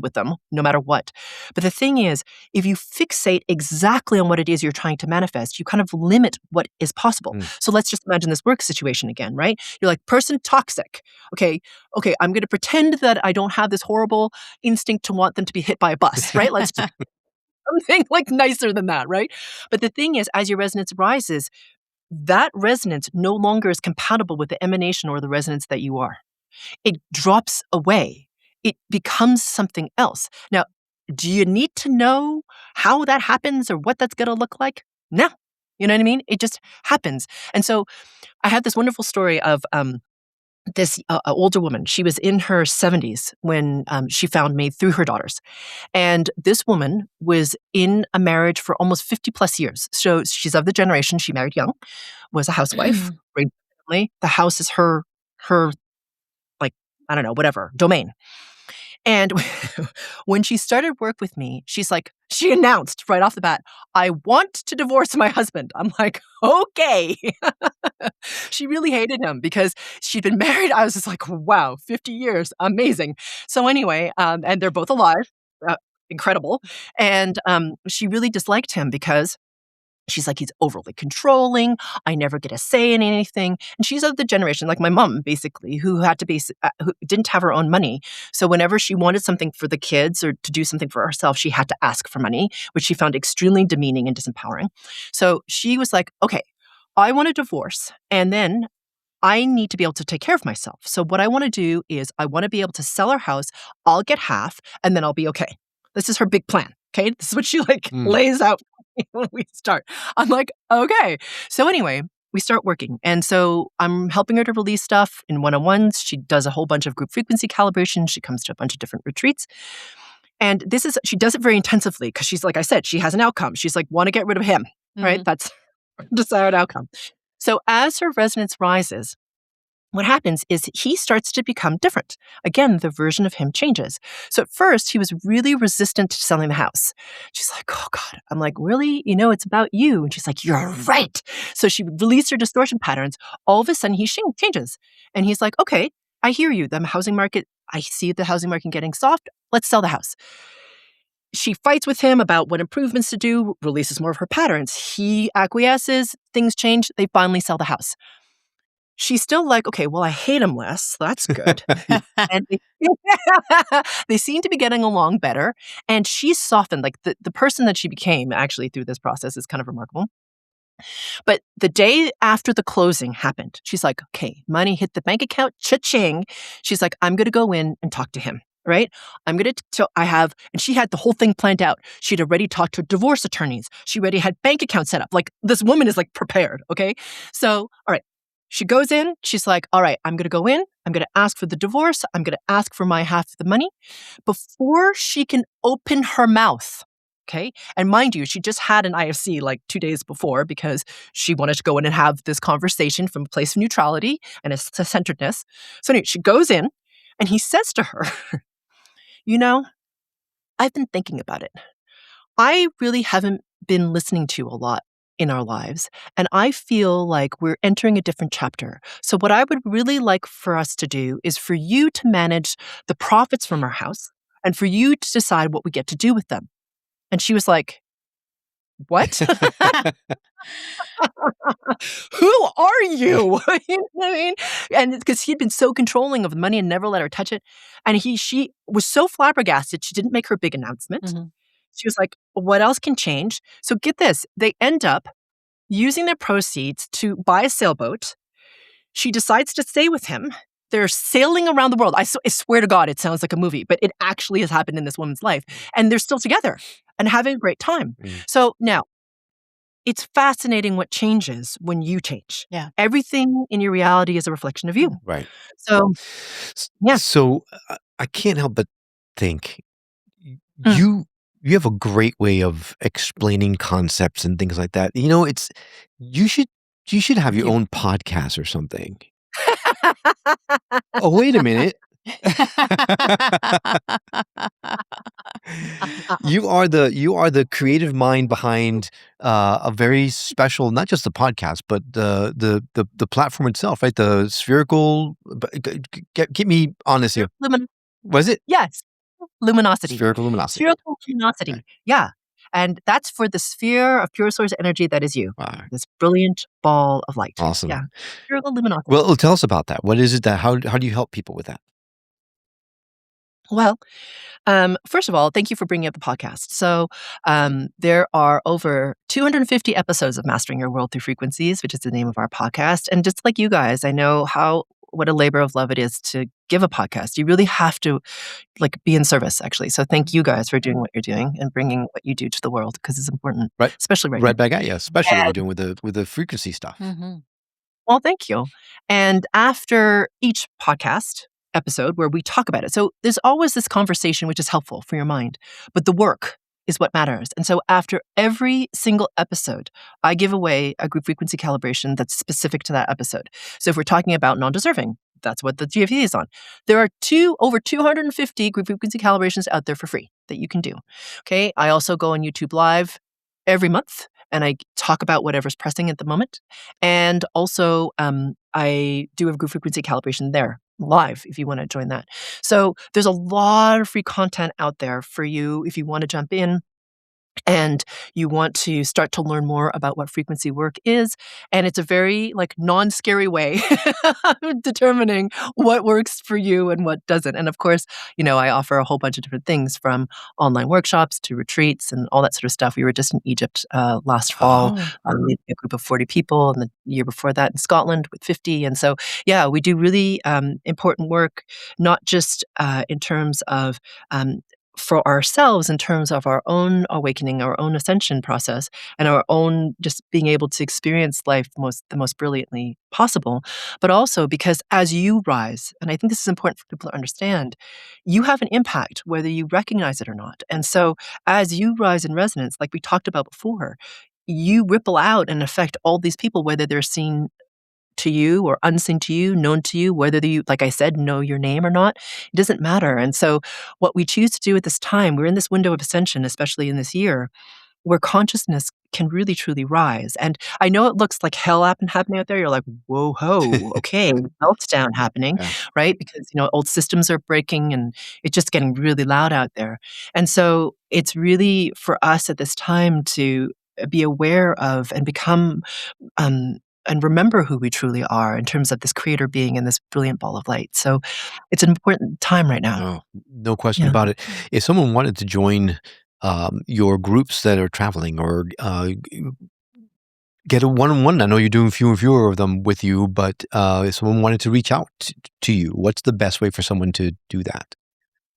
with them no matter what. But the thing is, if you fixate exactly on what it is you're trying to manifest, you kind of limit what is possible. So let's just imagine this work situation again, right? You're like, person toxic. Okay, I'm going to pretend that I don't have this horrible instinct to want them to be hit by a bus, right? Let's do something like nicer than that, right? But the thing is, as your resonance rises, that resonance no longer is compatible with the emanation or the resonance that you are. It drops away. It becomes something else. Now, do you need to know how that happens or what that's going to look like? No. You know what I mean? It just happens. And so I had this wonderful story of this older woman. She was in her 70s when she found me through her daughters. And this woman was in a marriage for almost 50 plus years. So she's of the generation, she married young, was a housewife, raised a family. The house is her, like, I don't know, whatever, domain. And when she started work with me, she announced right off the bat, I want to divorce my husband. I'm like, okay. She really hated him because she'd been married. I was just like, wow, 50 years. Amazing. So anyway, and they're both alive. Incredible. And she really disliked him because she's like, he's overly controlling. I never get a say in anything. And she's of the generation, like my mom, basically, who who didn't have her own money. So whenever she wanted something for the kids or to do something for herself, she had to ask for money, which she found extremely demeaning and disempowering. So she was like, okay, I want a divorce. And then I need to be able to take care of myself. So what I want to do is I want to be able to sell our house. I'll get half and then I'll be okay. This is her big plan. Okay. This is what she lays out when we start. I'm like, okay. So anyway, we start working. And so I'm helping her to release stuff in one-on-ones. She does a whole bunch of group frequency calibration. She comes to a bunch of different retreats. And she does it very intensively because she's, like I said, she has an outcome. She's like, want to get rid of him, right? That's desired outcome. So as her resonance rises, what happens is he starts to become different. Again, the version of him changes. So at first, he was really resistant to selling the house. She's like, oh God. I'm like, really? It's about you. And she's like, you're right. So she released her distortion patterns. All of a sudden, he changes. And he's like, okay, I hear you. The housing market, I see the housing market getting soft. Let's sell the house. She fights with him about what improvements to do, releases more of her patterns. He acquiesces, things change. They finally sell the house. She's still like, okay, well, I hate him less. That's good. And they seem to be getting along better. And she's softened. Like the person that she became actually through this process is kind of remarkable. But the day after the closing happened, she's like, okay, money hit the bank account, cha-ching. She's like, I'm going to go in and talk to him. Right? And she had the whole thing planned out. She'd already talked to divorce attorneys. She already had bank accounts set up. Like this woman is like prepared. Okay. So, all right. She goes in. She's like, all right, I'm going to go in. I'm going to ask for the divorce. I'm going to ask for my half of the money before she can open her mouth. Okay. And mind you, she just had an IFC like 2 days before because she wanted to go in and have this conversation from a place of neutrality and a centeredness. So anyway, she goes in and he says to her, I've been thinking about it. I really haven't been listening to a lot in our lives, and I feel like we're entering a different chapter. So what I would really like for us to do is for you to manage the profits from our house and for you to decide what we get to do with them. And she was like, what? Who are you? You know what I mean? And because he'd been so controlling of the money and never let her touch it. And she was so flabbergasted, she didn't make her big announcement. She was like, what else can change? So get this. They end up using their proceeds to buy a sailboat. She decides to stay with him. They're sailing around the world. I swear to God, it sounds like a movie, but it actually has happened in this woman's life. And they're still together and having a great time. So now, it's fascinating what changes when you change. Yeah. Everything in your reality is a reflection of you. Right. So, yeah. So I can't help but think you have a great way of explaining concepts and things like that. You should have your own podcast or something. Oh, wait a minute. You are the creative mind behind a very special, not just the podcast, but the platform itself, right? The spherical. Keep me honest here. Was it Yes, luminosity. spherical luminosity? Spherical luminosity. Okay. Yeah. And that's for the sphere of pure source energy that is you. Wow. This brilliant ball of light. Awesome. Yeah. Spherical luminosity. Well, tell us about that. What is it how do you help people with that? Well, first of all, thank you for bringing up the podcast. So, there are over 250 episodes of Mastering Your World Through Frequencies, which is the name of our podcast. And just like you guys, I know what a labor of love it is to give a podcast. You really have to be in service, actually. So thank you guys for doing what you're doing and bringing what you do to the world, because it's important, Right. especially right Right now. back at you, especially what you're doing with the frequency stuff. Mhm. Well, thank you. And after each podcast episode where we talk about it, so there's always this conversation which is helpful for your mind, but the work is what matters. And so after every single episode, I give away a group frequency calibration that's specific to that episode. So if we're talking about non-deserving, that's what the GFE is on. There are over 250 group frequency calibrations out there for free that you can do. Okay. I also go on YouTube Live every month and I talk about whatever's pressing at the moment. And also, I do a group frequency calibration there live if you want to join that. So there's a lot of free content out there for you if you want to jump in and you want to start to learn more about what frequency work is. And it's a very non-scary way of determining what works for you and what doesn't. And of course, I offer a whole bunch of different things from online workshops to retreats and all that sort of stuff. We were just in Egypt last fall, leading a group of 40 people, and the year before that in Scotland with 50. And so, yeah, we do really important work, not just in terms of for ourselves in terms of our own awakening, our own ascension process, and our own just being able to experience life the most brilliantly possible, but also because as you rise, and I think this is important for people to understand, you have an impact whether you recognize it or not. And so as you rise in resonance, like we talked about before, you ripple out and affect all these people, whether they're seen to you or unseen to you, known to you, whether you, like I said, know your name or not, it doesn't matter. And so what we choose to do at this time, we're in this window of ascension, especially in this year, where consciousness can really truly rise. And I know it looks like hell happening out there. You're like, whoa, ho, okay, meltdown happening, Yeah. right? Because, old systems are breaking and it's just getting really loud out there. And so it's really for us at this time to be aware of and become and remember who we truly are in terms of this creator being in this brilliant ball of light. So it's an important time right now. No question Yeah. about it. If someone wanted to join your groups that are traveling or get a one-on-one, I know you're doing fewer and fewer of them with you, but if someone wanted to reach out to you, what's the best way for someone to do that?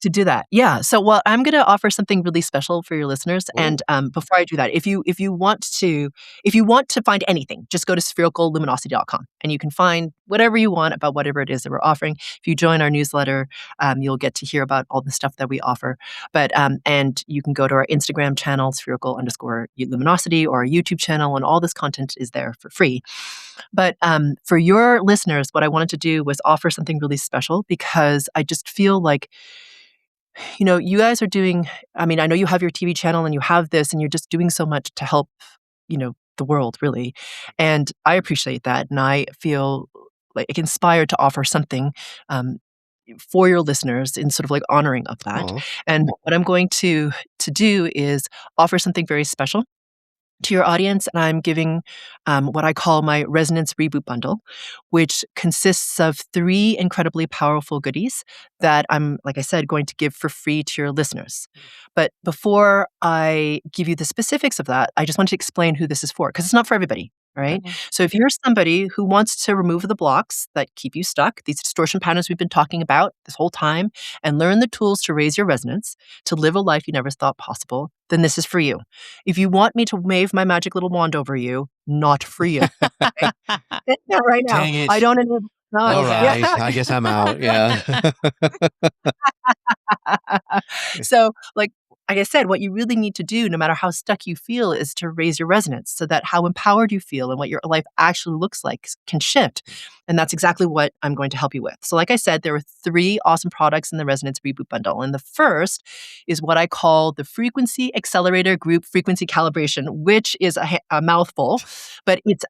To do that. Yeah. So, well, I'm going to offer something really special for your listeners. And before I do that, if you want to find anything, just go to sphericalluminosity.com and you can find whatever you want about whatever it is that we're offering. If you join our newsletter, you'll get to hear about all the stuff that we offer. But and you can go to our Instagram channel, spherical_luminosity, or our YouTube channel, and all this content is there for free. But for your listeners, what I wanted to do was offer something really special because I just feel like you guys are doing, I mean, I know you have your TV channel and you have this and you're just doing so much to help, the world really. And I appreciate that. And I feel inspired to offer something for your listeners in sort of honoring of that. Aw. And what I'm going to do is offer something very special to your audience, and I'm giving what I call my Resonance Reboot Bundle, which consists of 3 incredibly powerful goodies that I'm, like I said, going to give for free to your listeners. But before I give you the specifics of that, I just want to explain who this is for, because it's not for everybody, right? So if you're somebody who wants to remove the blocks that keep you stuck, these distortion patterns we've been talking about this whole time, and learn the tools to raise your resonance, to live a life you never thought possible, then this is for you. If you want me to wave my magic little wand over you, not for you. Okay? Not right now. Dang it. I don't enable. No, All yeah. right. I guess I'm out. Yeah. So, like I said, what you really need to do, no matter how stuck you feel, is to raise your resonance so that how empowered you feel and what your life actually looks like can shift. And that's exactly what I'm going to help you with. So, like I said, there are 3 awesome products in the Resonance Reboot Bundle. And the first is what I call the Frequency Accelerator Group Frequency Calibration, which is a mouthful, but it's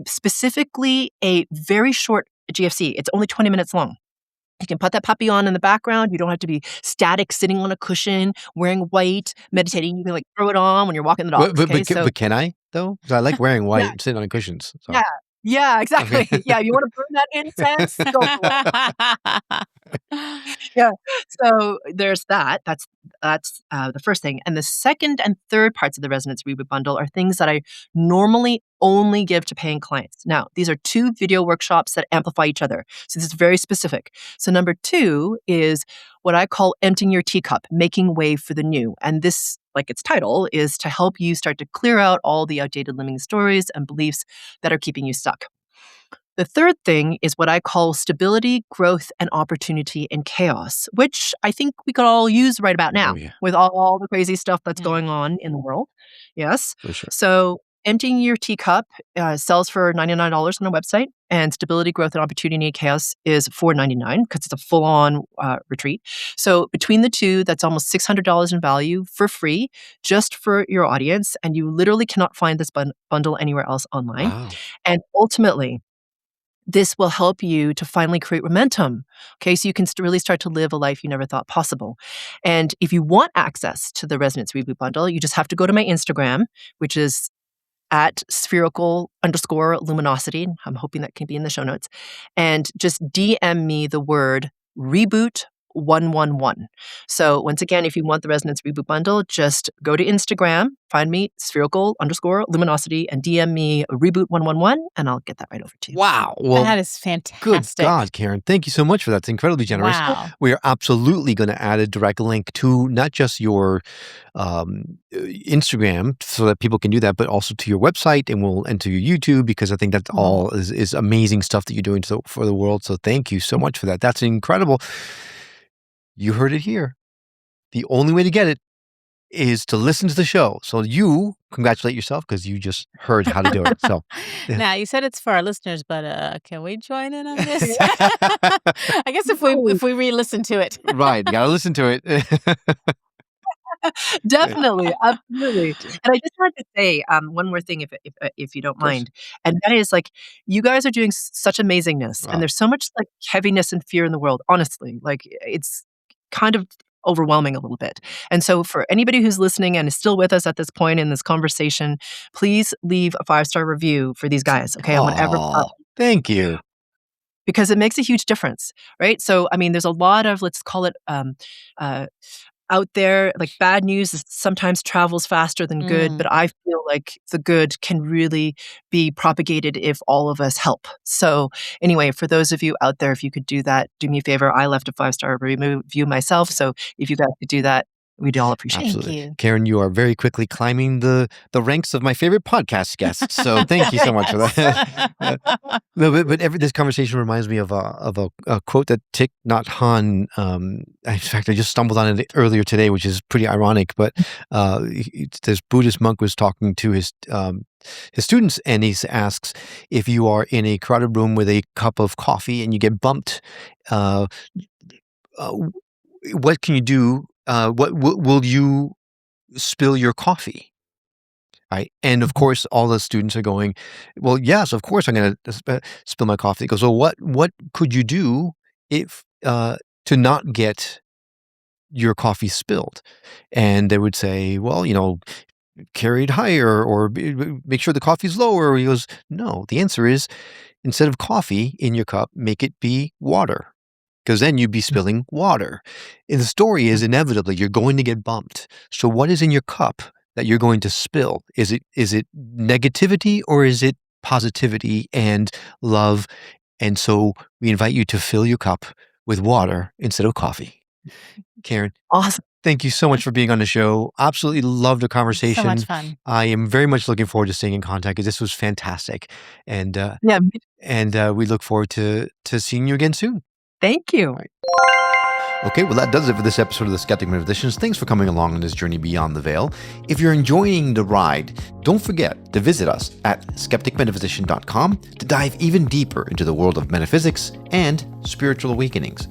specifically a very short GFC. It's only 20 minutes long. You can put that puppy on in the background. You don't have to be static, sitting on a cushion, wearing white, meditating. You can like throw it on when you're walking the dog. But can I though? 'Cause I like wearing white Yeah. and sitting on cushions. So. Yeah, yeah, exactly. Okay. Yeah, you want to burn that incense? Go for it. Yeah. So there's that. That's the first thing. And the second and third parts of the Resonance Reboot Bundle are things that I normally only give to paying clients. Now, these are 2 video workshops that amplify each other. So this is very specific. So number 2 is what I call emptying your teacup, making way for the new. And this, like its title, is to help you start to clear out all the outdated limiting stories and beliefs that are keeping you stuck. The third thing is what I call stability, growth, and opportunity in chaos, which I think we could all use right about now Oh, yeah. with all the crazy stuff that's Yeah. going on in the world. Yes. For sure. So emptying your teacup sells for $99 on our website, and stability, growth, and opportunity in chaos is $499 because it's a full-on retreat. So between the 2, that's almost $600 in value for free, just for your audience, and you literally cannot find this bundle anywhere else online. Wow. And ultimately, this will help you to finally create momentum. Okay, so you can really start to live a life you never thought possible. And if you want access to the Resonance Reboot Bundle, you just have to go to my Instagram, which is at spherical_luminosity. I'm hoping that can be in the show notes. And just DM me the word reboot 111. So once again, if you want the Resonance Reboot Bundle, just go to Instagram, find me spherical_luminosity, and DM me reboot 111, and I'll get that right over to you. Wow. Well, That is good fantastic. God, Karen. Thank you so much for that. It's incredibly generous. Wow. We are absolutely going to add a direct link to not just your Instagram so that people can do that, but also to your website and to your YouTube, because I think that's all is amazing stuff that you're doing for the world. So thank you so much for that. That's incredible. You heard it here. The only way to get it is to listen to the show. So you congratulate yourself because you just heard how to do it. So yeah. Now, you said it's for our listeners, but can we join in on this? I guess if we re-listen to it. Right. You got to listen to it. Definitely, absolutely. And I just wanted to say one more thing, if you don't course. mind, and that is like you guys are doing such amazingness, Wow. and there's so much like heaviness and fear in the world. Honestly, like it's kind of overwhelming a little bit. And so, for anybody who's listening and is still with us at this point in this conversation, please leave a 5-star review for these guys. Okay, on whatever Aw, thank you. because it makes a huge difference, right? So, I mean, there's a lot of, let's call it, out there, like bad news sometimes travels faster than good, but I feel like the good can really be propagated if all of us help. So, anyway, for those of you out there, if you could do that, do me a favor. I left a 5-star review myself, so if you guys could do that, we'd all appreciate it. Absolutely. you. Karen, you are very quickly climbing the ranks of my favorite podcast guests. So thank you so much for that. No, but this conversation reminds me of a quote that Thich Nhat Hanh, in fact, I just stumbled on it earlier today, which is pretty ironic, but this Buddhist monk was talking to his students, and he asks, if you are in a crowded room with a cup of coffee and you get bumped, what can you do? Will you spill your coffee? Right. And of course, all the students are going, well, yes, of course, I'm going to spill my coffee. He goes, well, what could you do if to not get your coffee spilled? And they would say, well, carry it higher or make sure the coffee's lower. He goes, no, the answer is instead of coffee in your cup, make it be water. Because then you'd be spilling water. And the story is inevitably you're going to get bumped. So what is in your cup that you're going to spill? Is it negativity or is it positivity and love? And so we invite you to fill your cup with water instead of coffee. Karen, Awesome. thank you so much for being on the show. Absolutely loved the conversation. So much fun. I am very much looking forward to staying in contact because this was fantastic. And Yeah, we look forward to seeing you again soon. thank you. All right. Okay, well, that does it for this episode of the Skeptic Metaphysicians. Thanks for coming along on this journey beyond the veil. If you're enjoying the ride, don't forget to visit us at skepticmetaphysician.com to dive even deeper into the world of metaphysics and spiritual awakenings.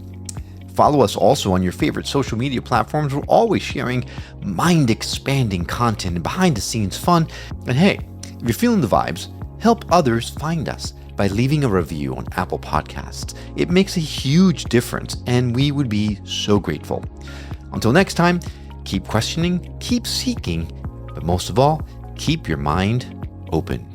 Follow us also on your favorite social media platforms. We're always sharing mind-expanding content and behind-the-scenes fun. And hey, if you're feeling the vibes, help others find us by leaving a review on Apple Podcasts. It makes a huge difference, and we would be so grateful. Until next time, keep questioning, keep seeking, but most of all, keep your mind open.